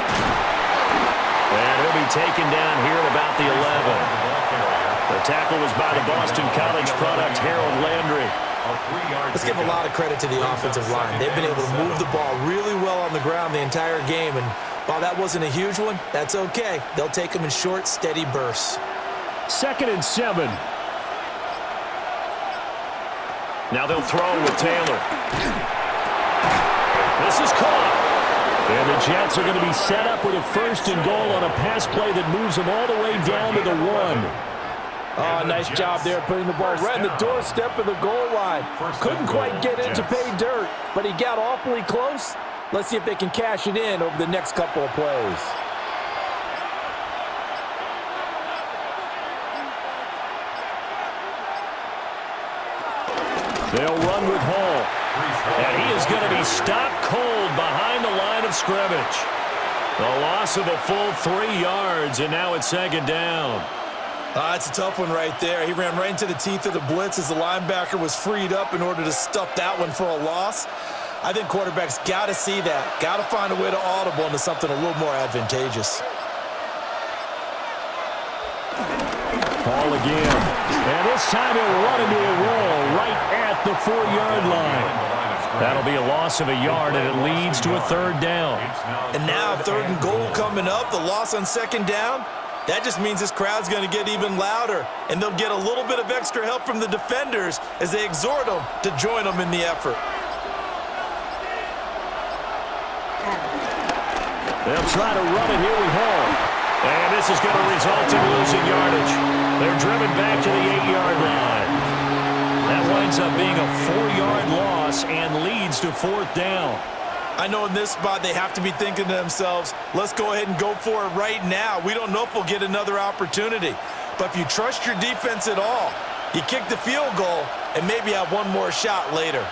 And he'll be taken down here at about the 11. The tackle was by the Boston College product, Harold Landry. Let's give a lot of credit to the offensive line. They've been able to move the ball really well on the ground the entire game, and while that wasn't a huge one, that's okay. They'll take them in short, steady bursts. 2nd and 7. Now they'll throw with Taylor. This is caught. And the Jets are going to be set up with a 1st and goal on a pass play that moves them all the way down to the 1. Oh, nice job there putting the ball right in the doorstep of the goal line. Couldn't quite get in to pay dirt, but he got awfully close. Let's see if they can cash it in over the next couple of plays. They'll run with Hall. And he is going to be stopped cold behind the line of scrimmage. The loss of a full 3 yards, and now it's second down. That's a tough one right there. He ran right into the teeth of the blitz as the linebacker was freed up in order to stuff that one for a loss. I think quarterbacks got to see that. Got to find a way to audible into something a little more advantageous. Ball again. And this time he'll run into a roll right at the 4-yard line. That'll be a loss of a yard, and it leads to a 3rd down. And now 3rd and goal coming up. The loss on 2nd down. That just means this crowd's going to get even louder, and they'll get a little bit of extra help from the defenders as they exhort them to join them in the effort. They'll try to run it here with Hall. And this is going to result in losing yardage. They're driven back to the 8-yard line. That winds up being a 4-yard loss and leads to 4th down. I know in this spot they have to be thinking to themselves, let's go ahead and go for it right now. We don't know if we'll get another opportunity. But if you trust your defense at all, you kick the field goal and maybe have one more shot later.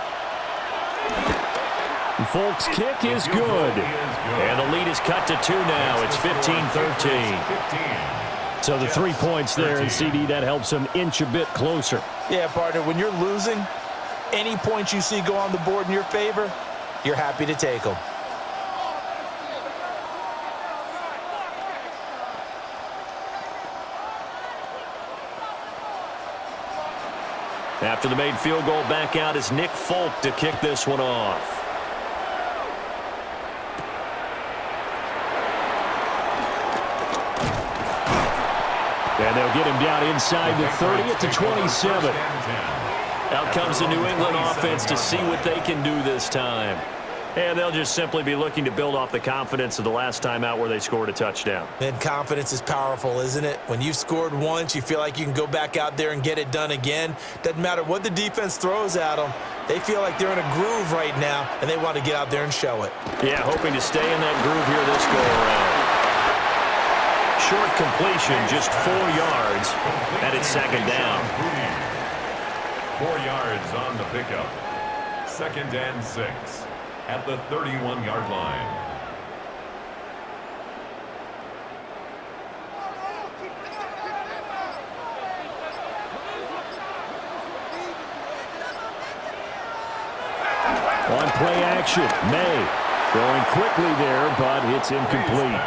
Folks' kick is good. And the lead is cut to 2 now. It's 15-13. So the 3 points there, and CD, that helps them inch a bit closer. Yeah, partner, when you're losing, any points you see go on the board in your favor, you're happy to take them. After the made field goal, back out is Nick Folk to kick this one off. And they'll get him down inside the 30 at the 27. Out comes the New England offense to see what they can do this time. And they'll just simply be looking to build off the confidence of the last time out where they scored a touchdown. And confidence is powerful, isn't it? When you've scored once, you feel like you can go back out there and get it done again. Doesn't matter what the defense throws at them. They feel like they're in a groove right now, and they want to get out there and show it. Yeah, hoping to stay in that groove here this go-around. Short completion, just 4 yards, and it's second down. 4 yards on the pickup. 2nd and 6 at the 31-yard line. On play action, May throwing quickly there, but it's incomplete.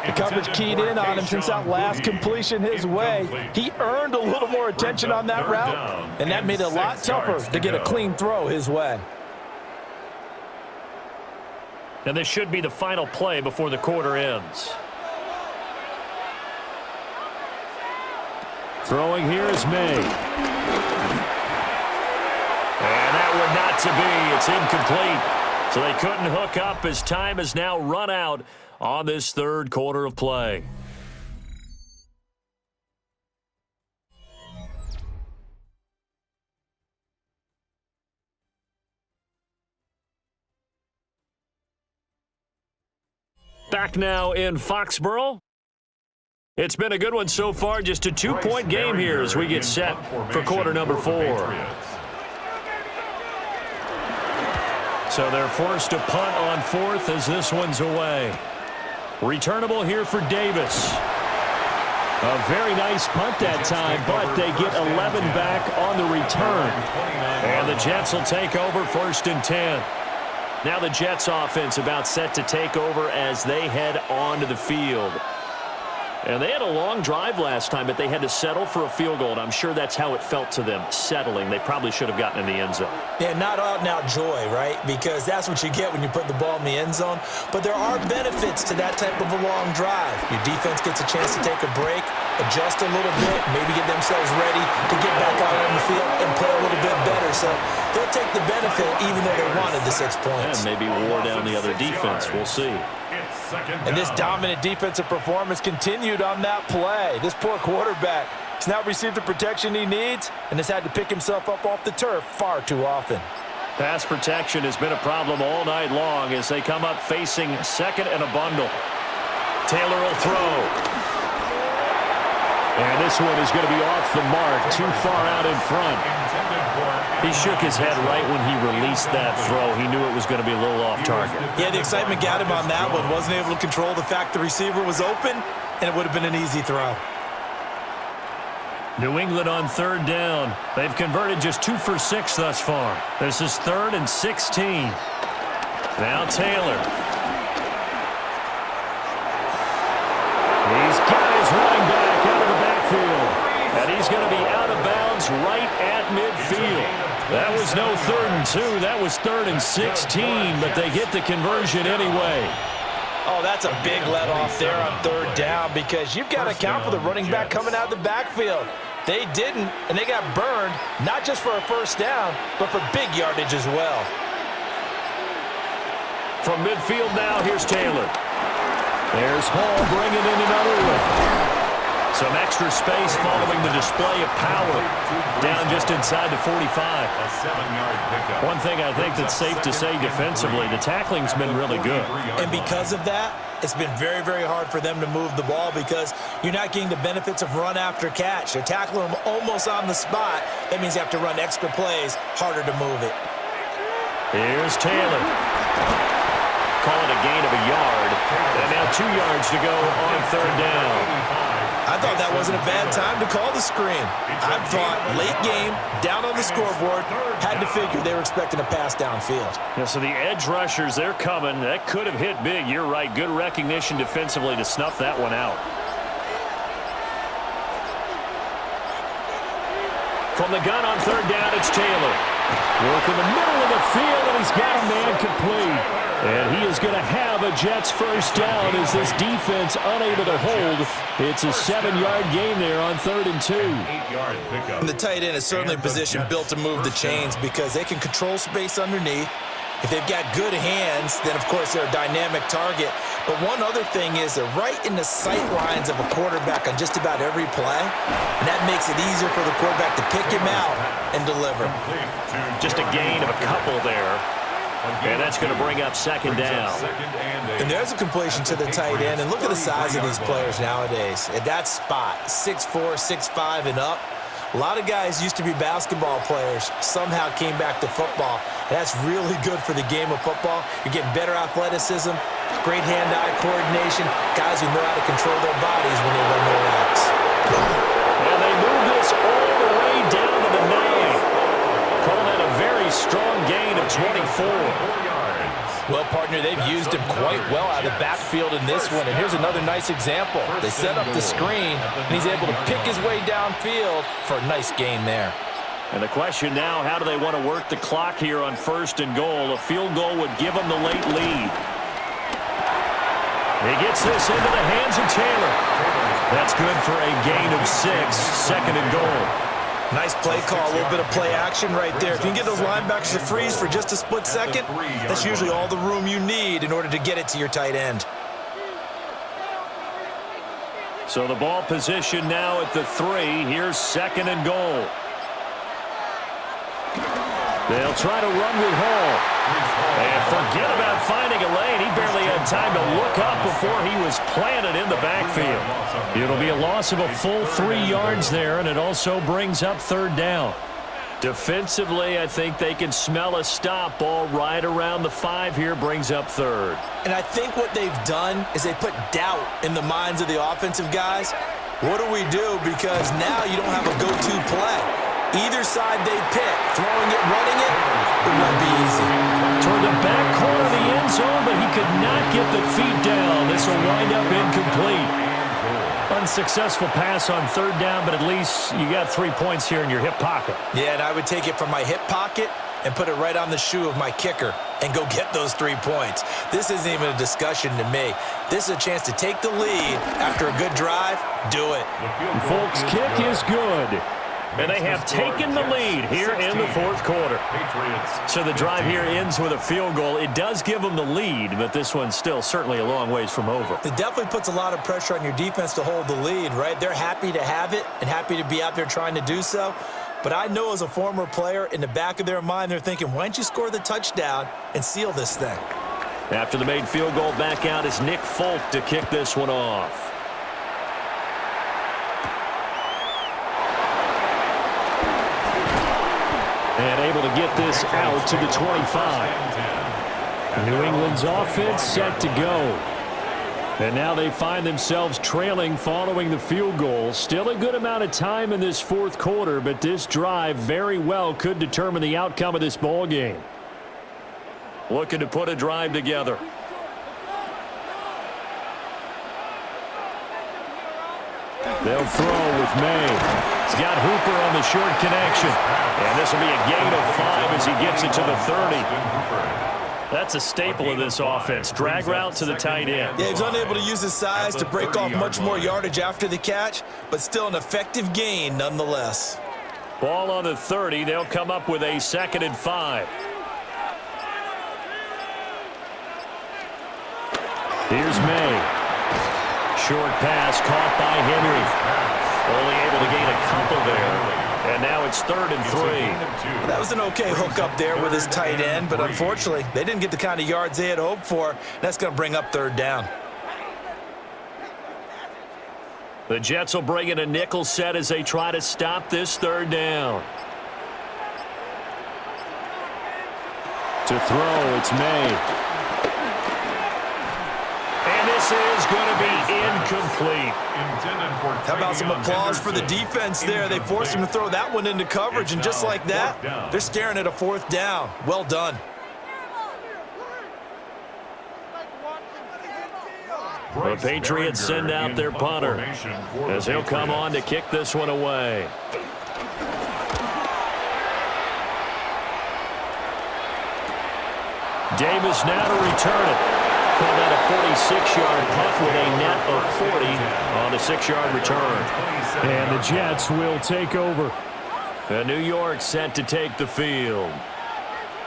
The coverage keyed in on him since that last completion his way. He earned a little more attention on that route, and that made it a lot tougher to get a clean throw his way. And this should be the final play before the quarter ends. Throwing here is May. And that one not to be. It's incomplete. So they couldn't hook up as time has now run out on this third quarter of play. Back now in Foxborough. It's been a good one so far. Just a 2-point game here as we get set for quarter number 4. So they're forced to punt on 4th as this one's away. Returnable here for Davis. A very nice punt that time, but they get 11 back on the return. And the Jets will take over 1st and 10. Now the Jets offense about set to take over as they head onto the field. And they had a long drive last time, but they had to settle for a field goal, and I'm sure that's how it felt to them, settling. They probably should have gotten in the end zone. Yeah, not out-and-out joy, right? Because that's what you get when you put the ball in the end zone. But there are benefits to that type of a long drive. Your defense gets a chance to take a break, adjust a little bit, maybe get themselves ready to get back out on the field and play a little bit better. So they'll take the benefit even though they wanted the 6 points. And maybe wore down the other defense. We'll see. And this dominant defensive performance continued on that play. This poor quarterback has now received the protection he needs and has had to pick himself up off the turf far too often. Pass protection has been a problem all night long as they come up facing 2nd and a bundle. Taylor will throw. And this one is going to be off the mark, too far out in front. He shook his head right when he released that throw. He knew it was going to be a little off target. Yeah, the excitement got him on that one. Wasn't able to control the fact the receiver was open, and it would have been an easy throw. New England on 3rd down. They've converted just 2 for 6 thus far. This is 3rd and 16. Now Taylor. These guys running back out of the backfield. And he's going to be out of bounds right at midfield. That was no 3rd and 2. That was 3rd and 16, but they get the conversion anyway. Oh, that's a big let off there on 3rd down because you've got to account for the running back coming out of the backfield. They didn't, and they got burned, not just for a 1st down, but for big yardage as well. From midfield now, here's Taylor. There's Hall bringing in another one. Some extra space following the display of power. Down just inside the 45. A 7-yard pickup. One thing I think that's safe to say defensively, the tackling's been really good. And because of that, it's been very, very hard for them to move the ball because you're not getting the benefits of run after catch. They're tackling them almost on the spot. That means you have to run extra plays, harder to move it. Here's Taylor. Call it a gain of a yard. And now 2 yards to go on 3rd down. I thought that wasn't a bad time to call the screen. I thought late game, down on the scoreboard, had to figure they were expecting a pass downfield. Yeah, so the edge rushers, they're coming. That could have hit big. You're right. Good recognition defensively to snuff that one out. From the gun on 3rd down, it's Taylor. Working the middle of the field, and he's got a man complete. And he is going to have a Jets first down as this defense unable to hold. It's a 7-yard gain there on 3rd and 2. And the tight end is certainly a position built to move the chains because they can control space underneath. If they've got good hands, then, of course, they're a dynamic target. But one other thing is they're right in the sight lines of a quarterback on just about every play, and that makes it easier for the quarterback to pick him out and deliver. Just a gain of a couple there. And that's going to bring up 2nd down. And there's a completion to the tight end. And look at the size of these players nowadays. At that spot, 6'4", 6'5", and up. A lot of guys used to be basketball players, somehow came back to football. And that's really good for the game of football. You're getting better athleticism, great hand-eye coordination, guys who know how to control their bodies when they run their routes. And they move this all the way down to the 9. Call that a very strong gain of 24. Well, partner, they've used him quite well out of the backfield in this one. And here's another nice example. They set up the screen, and he's able to pick his way downfield for a nice gain there. And the question now, how do they want to work the clock here on 1st and goal? A field goal would give them the late lead. He gets this into the hands of Taylor. That's good for a gain of 6, 2nd and goal. Nice play call, a little bit of play action right there. If you can get those linebackers to freeze for just a split second, that's usually all the room you need in order to get it to your tight end. So the ball position now at the 3. Here's 2nd and goal. They'll try to run with Hall. And forget about finding a lane. He barely had time to look up before he was planted in the backfield. It'll be a loss of a full 3 yards there, and it also brings up 3rd down. Defensively, I think they can smell a stop. Ball right around the 5 here, brings up 3rd. And I think what they've done is they put doubt in the minds of the offensive guys. What do we do? Because now you don't have a go-to play. Either side they pick, throwing it, running it, it won't be easy. Toward the back corner of the end zone, but he could not get the feet down. This will wind up incomplete. Unsuccessful pass on 3rd down, but at least you got 3 points here in your hip pocket. Yeah, and I would take it from my hip pocket and put it right on the shoe of my kicker and go get those 3 points. This isn't even a discussion to me. This is a chance to take the lead after a good drive. Do it. Folks' kick is good. And they have taken the lead here in the 4th quarter. So the drive here ends with a field goal. It does give them the lead, but this one's still certainly a long ways from over. It definitely puts a lot of pressure on your defense to hold the lead, right? They're happy to have it and happy to be out there trying to do so. But I know as a former player, in the back of their mind, they're thinking, why don't you score the touchdown and seal this thing? After the made field goal, back out is Nick Folk to kick this one off. And able to get this out to the 25. New England's offense set to go. And now they find themselves trailing following the field goal. Still a good amount of time in this 4th quarter, but this drive very well could determine the outcome of this ball game. Looking to put a drive together. They'll throw with May. He's got Hooper on the short connection. And this will be a gain of 5 as he gets it to the 30. That's a staple of this offense. Drag route to the tight end. Yeah, he's unable to use his size to break off much more yardage after the catch, but still an effective gain nonetheless. Ball on the 30. They'll come up with a 2nd and 5. Here's May. Short pass caught by Henry. Only able to gain a couple there. And now it's 3rd and 3. Well, that was an okay hook up there with his tight end, but unfortunately, they didn't get the kind of yards they had hoped for. That's going to bring up 3rd down. The Jets will bring in a nickel set as they try to stop this 3rd down. To throw, it's May. And this is going to be incomplete. How about some applause for the defense there? They forced him to throw that one into coverage, and just like that, they're staring at a 4th down. Well done. The Patriots send out their punter as he'll come on to kick this one away. Davis now to return it. Called out a 46-yard punt with a net of 40 on a 6-yard return. And the Jets will take over. And New York set to take the field.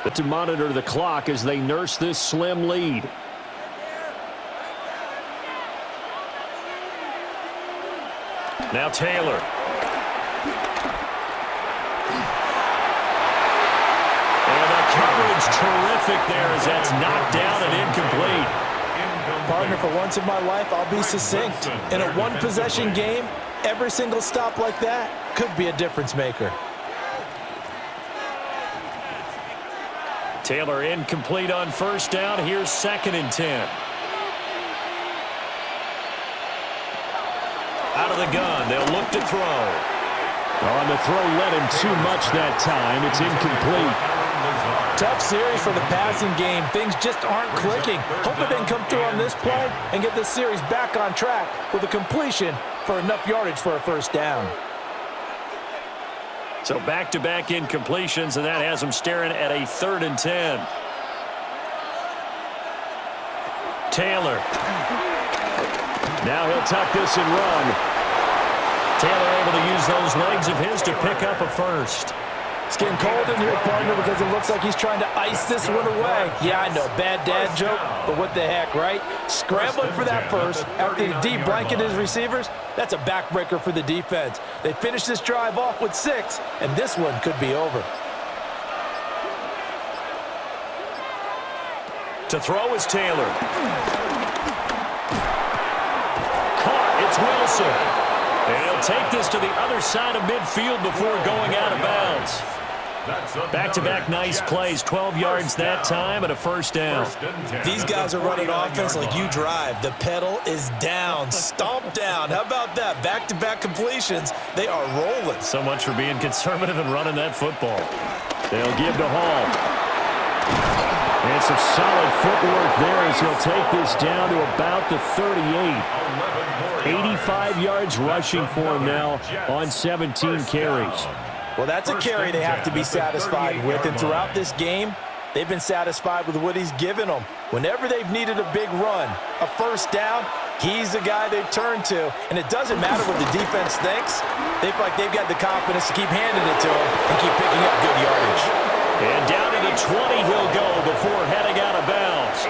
But to monitor the clock as they nurse this slim lead. Now Taylor. And the coverage terrific there as that's knocked down and incomplete. Partner, for once in my life, I'll be succinct. In a one-possession game, every single stop like that could be a difference maker. Taylor incomplete on first down. Here's 2nd and 10. Out of the gun. They'll look to throw. On the throw led him too much that time. It's incomplete. Tough series for the passing game. Things just aren't clicking. Hoping they can come through on this play and get this series back on track with a completion for enough yardage for a first down. So back-to-back incompletions, and that has them staring at a 3rd and 10. Taylor. Now he'll tuck this and run. Taylor able to use those legs of his to pick up a first. It's getting cold in here, partner, because it looks like he's trying to ice this one away. Yeah, I know, bad dad joke, but what the heck, right? Scrambling for that first after the deep blanket his receivers, that's a backbreaker for the defense. They finish this drive off with 6, and this one could be over. To throw is Taylor. Caught, it's Wilson. And he'll take this to the other side of midfield before going out of bounds. Back-to-back nice plays, 12 yards that time and a first down. These guys are running offense like you drive. The pedal is down, stomp down. How about that? Back-to-back completions. They are rolling. So much for being conservative and running that football. They'll give to Hall. And some solid footwork there as he'll take this down to about the 38. 85 yards rushing for him now on 17 carries. Well, that's a carry they have to be satisfied with, and throughout this game, they've been satisfied with what he's given them. Whenever they've needed a big run, a first down, he's the guy they've turned to, and it doesn't matter what the defense thinks. They feel like they've got the confidence to keep handing it to him and keep picking up good yardage. And down to the 20 he'll go before heading out of bounds.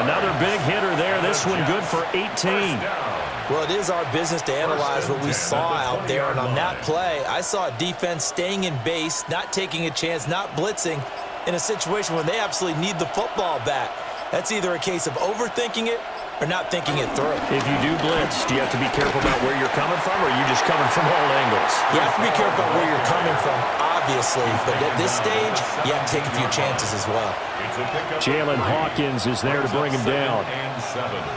Another big hitter there. This one good for 18. Well, it is our business to analyze what we saw out there, and on that play, I saw a defense staying in base, not taking a chance, not blitzing, in a situation when they absolutely need the football back. That's either a case of overthinking it or not thinking it through. If you do blitz, do you have to be careful about where you're coming from, or are you just coming from all angles? You have to be careful about where you're coming from, obviously, but at this stage, you have to take a few chances as well. Jalen Hawkins is there to bring him down.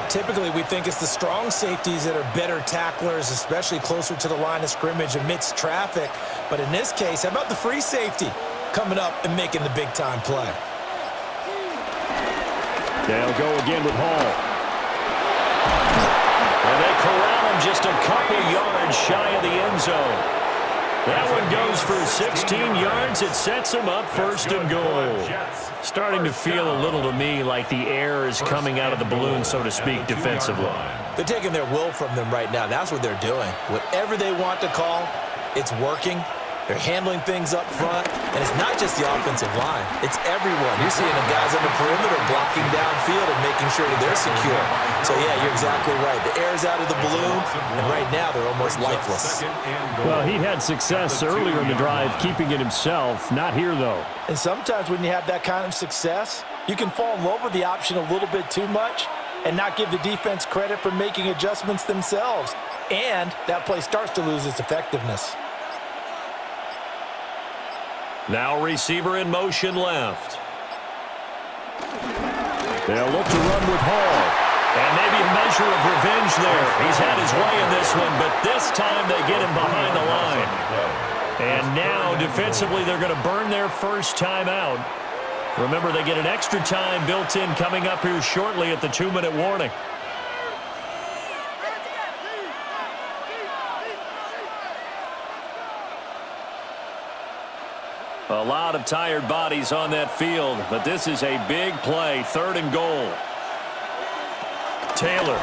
Typically, we think it's the strong safeties that are better tacklers, especially closer to the line of scrimmage amidst traffic. But in this case, how about the free safety coming up and making the big-time play? They'll go again with Hall. And they corral him just a couple yards shy of the end zone. That one goes for 16 yards. It sets him up 1st and goal. Starting to feel a little to me like the air is coming out of the balloon, so to speak, defensively. They're taking their will from them right now. That's what they're doing. Whatever they want to call, it's working. They're handling things up front, and it's not just the offensive line. It's everyone. You're seeing the guys on the perimeter blocking downfield and making sure that they're secure. So, yeah, you're exactly right. The air's out of the balloon, and right now they're almost lifeless. Well, he had success earlier in the drive keeping it himself. Not here, though. And sometimes when you have that kind of success, you can fall in love with the option a little bit too much and not give the defense credit for making adjustments themselves. And that play starts to lose its effectiveness. Now receiver in motion left. They'll look to run with Hall. And maybe a measure of revenge there. He's had his way in this one, but this time they get him behind the line. And now, defensively, they're going to burn their first time out. Remember, they get an extra time built in coming up here shortly at the 2-minute warning. A lot of tired bodies on that field, but this is a big play, 3rd and goal. Taylor.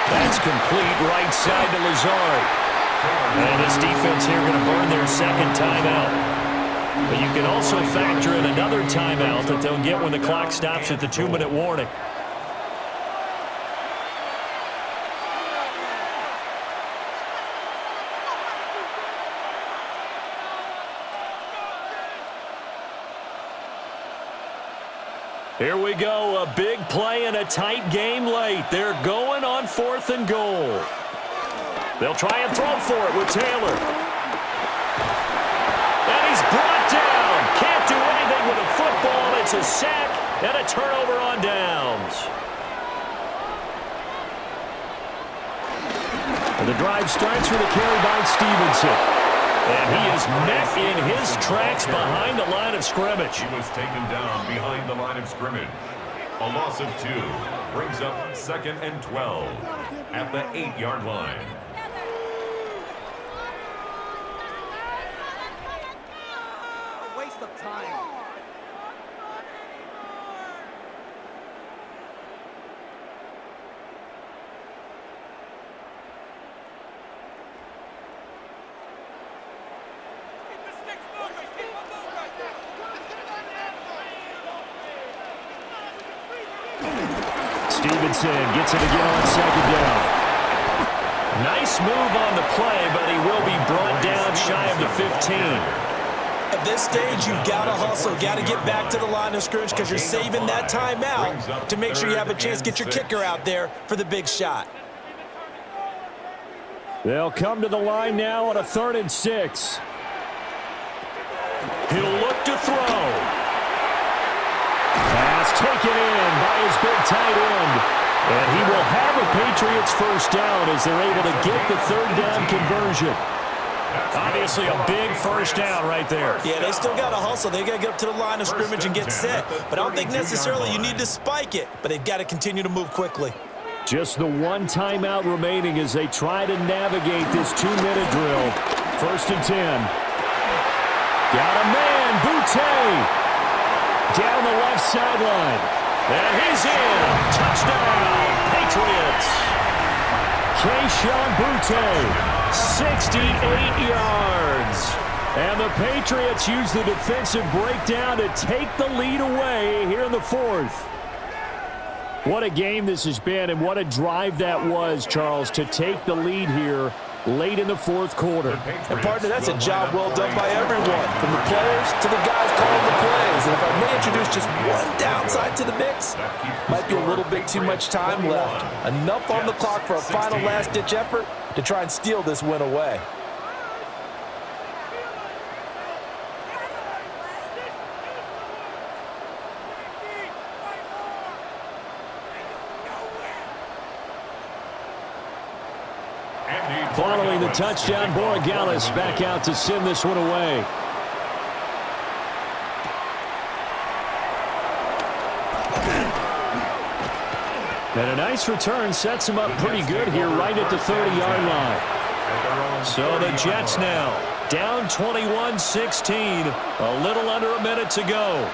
That's complete right side to Lazard. And this defense here going to burn their 2nd timeout. But you can also factor in another timeout that they'll get when the clock stops at the 2-minute warning. Here we go, a big play and a tight game late. They're going on 4th and goal. They'll try and throw for it with Taylor. And he's brought down. Can't do anything with a football. It's a sack and a turnover on downs. And the drive starts with a carry by Stevenson. And he is met in his tracks behind the line of scrimmage. He was taken down behind the line of scrimmage. A loss of 2 brings up 2nd and 12 at the 8-yard line. A waste of time. Stevenson gets it again on 2nd down. Nice move on the play, but he will be brought down shy of the 15. At this stage, you've got to hustle. Got to get back to the line of scrimmage because you're saving that timeout to make sure you have a chance to get your kicker out there for the big shot. They'll come to the line now on a 3rd and 6. He'll look to throw. Pass taken in by his big tight end. And he will have a Patriots 1st down as they're able to get the 3rd down conversion. Obviously a big 1st down right there. Yeah, they still got to hustle. They got to get up to the line of scrimmage and get set. But I don't think necessarily you need to spike it, but they've got to continue to move quickly. Just the 1 timeout remaining as they try to navigate this 2-minute drill. 1st and 10. Got a man, Boutte. Down the left sideline. And he's in. Touchdown, Patriots. Keyshawn Boutte, 68 yards. And the Patriots use the defensive breakdown to take the lead away here in the 4th. What a game this has been, and what a drive that was, Charles, to take the lead here late in the 4th quarter. And, partner, that's a job well done by everyone, from the players to the guys calling the plays. And if I may introduce just one downside to the mix, might be a little bit too much time left. Enough on the clock for a final last-ditch effort to try and steal this win away. Following the touchdown, Borregales back out to send this one away. And a nice return sets him up pretty good here right at the 30-yard line. So the Jets now down 21-16, a little under a minute to go.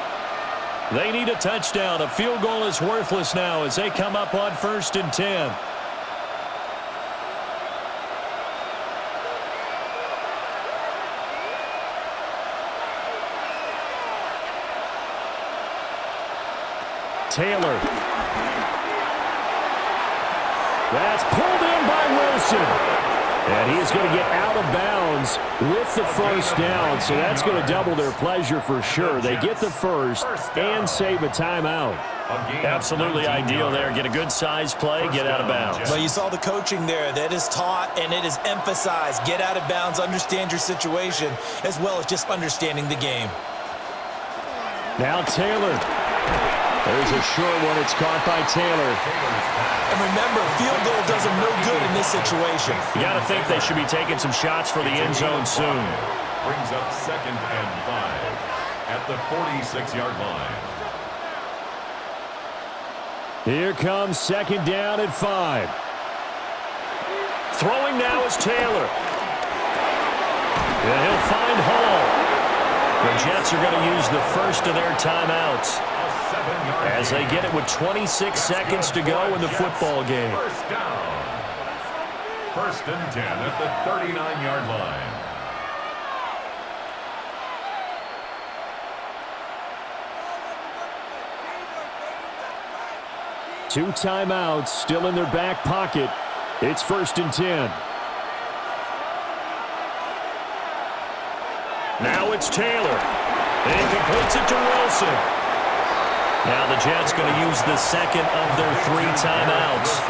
They need a touchdown. A field goal is worthless now as they come up on 1st and 10. Taylor. That's pulled in by Wilson. And he's going to get out of bounds with the 1st down, so that's going to double their pleasure for sure. They get the 1st and save a timeout. Absolutely ideal there. Get a good size play, get out of bounds. Well, you saw the coaching there. That is taught and it is emphasized. Get out of bounds, understand your situation, as well as just understanding the game. Now Taylor. There's a short one. It's caught by Taylor. And remember, field goal does them no good in this situation. You got to think they should be taking some shots for the end zone soon. Brings up 2nd and 5 at the 46-yard line. Here comes 2nd down at 5. Throwing now is Taylor. And he'll find Hall. The Jets are going to use the first of their timeouts as they get it with 26 seconds to go in the football game. First down. First and 10 at the 39-yard line. Two timeouts still in their back pocket. It's first and 10. Now it's Taylor. And he completes it to Wilson. Now the Jets going to use the second of their 3 timeouts.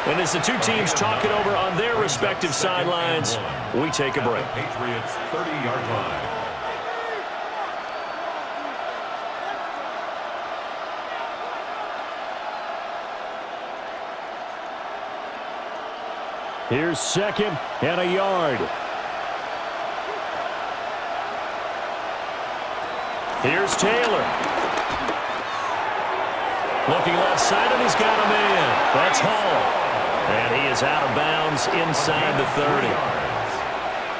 And as the two teams talk it over on their respective sidelines, we take a break. Patriots 30-yard line. Here's second and a yard. Here's Taylor. Looking left side, and he's got a man. That's Hall. And he is out of bounds inside the 30.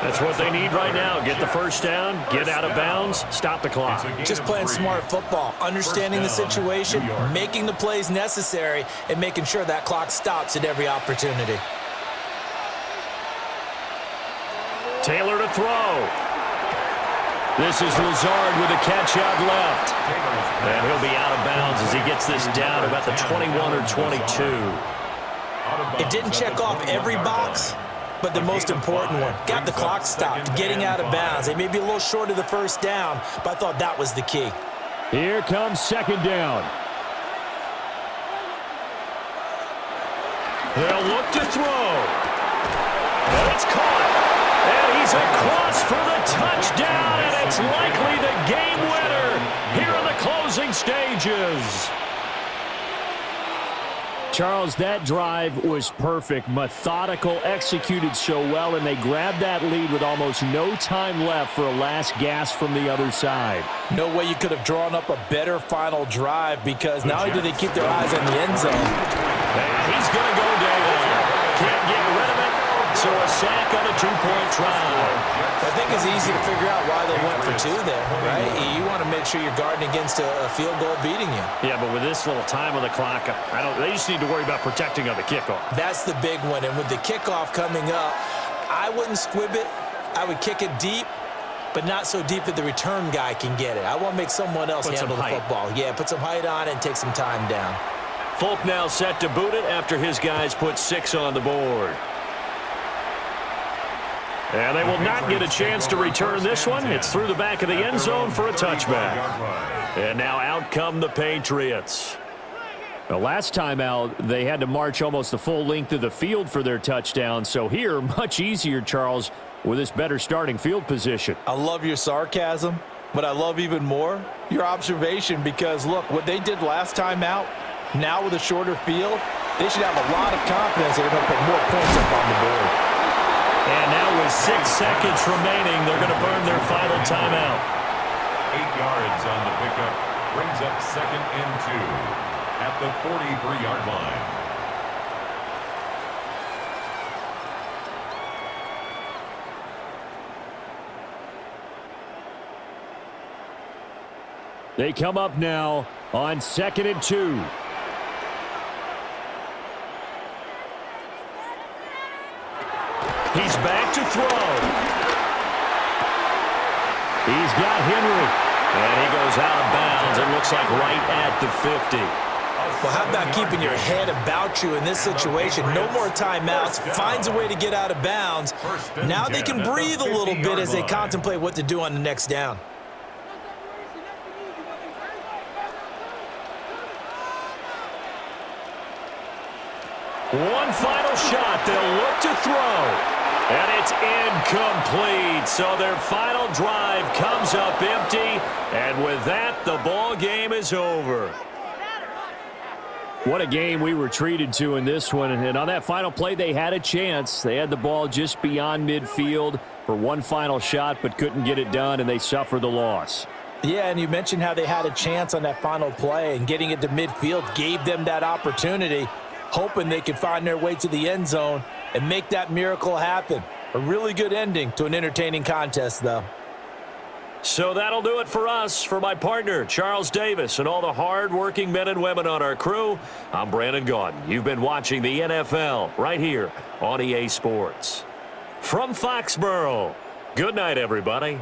That's what they need right now. Get the first down, get out of bounds, stop the clock. Just playing smart football, understanding the situation, making the plays necessary, and making sure that clock stops at every opportunity. Taylor to throw. This is Lazard with a catch out left. And he'll be out of bounds as he gets this down about the 21 or 22. It didn't check off every box, but the most important one. Got the clock stopped, getting out of bounds. They may be a little short of the first down, but I thought that was the key. Here comes second down. They'll look to throw. And it's caught. And he's across for the touchdown, and it's likely the game winner here in the closing stages. Charles, that drive was perfect, methodical, executed so well, and they grabbed that lead with almost no time left for a last gasp from the other side. No way you could have drawn up a better final drive, because not only do they keep their eyes on the end zone. And he's going to go down. Can't get rid of it, so a sack on a 2-point try. I think it's easy to figure out why they went for 2 there, right? You want to make sure you're guarding against a field goal beating you. Yeah, but with this little time on the clock, they just need to worry about protecting on the kickoff. That's the big one, and with the kickoff coming up, I wouldn't squib it. I would kick it deep, but not so deep that the return guy can get it. I want to make someone else handle the football. Yeah, put some height on it and take some time down. Folk now set to boot it after his guys put 6 on the board. And they will not get a chance to return this one. It's through the back of the end zone for a touchback. And now out come the Patriots. The last time out, they had to march almost the full length of the field for their touchdown. So here, much easier, Charles, with this better starting field position. I love your sarcasm, but I love even more your observation, because, look, what they did last time out, now with a shorter field, they should have a lot of confidence they're going to put more points up on the board. And now with 6 seconds remaining, they're going to burn their final timeout. 8 yards on the pickup brings up second and 2 at the 43-yard line. They come up now on second and 2. He's back to throw. He's got Henry. And he goes out of bounds. It looks like right at the 50. Well, how about keeping your head about you in this situation? No more timeouts. Finds a way to get out of bounds. Now they can breathe a little bit as they contemplate what to do on the next down. One final shot. They'll look to throw. And it's incomplete. So their final drive comes up empty. And with that, the ball game is over. What a game we were treated to in this one. And on that final play, they had a chance. They had the ball just beyond midfield for one final shot, but couldn't get it done, and they suffered the loss. Yeah, and you mentioned how they had a chance on that final play, and getting it to midfield gave them that opportunity, hoping they could find their way to the end zone and make that miracle happen. A really good ending to an entertaining contest, though. So that'll do it for us. For my partner, Charles Davis, and all the hard-working men and women on our crew, I'm Brandon Gaudin. You've been watching the NFL right here on EA Sports. From Foxborough, good night, everybody.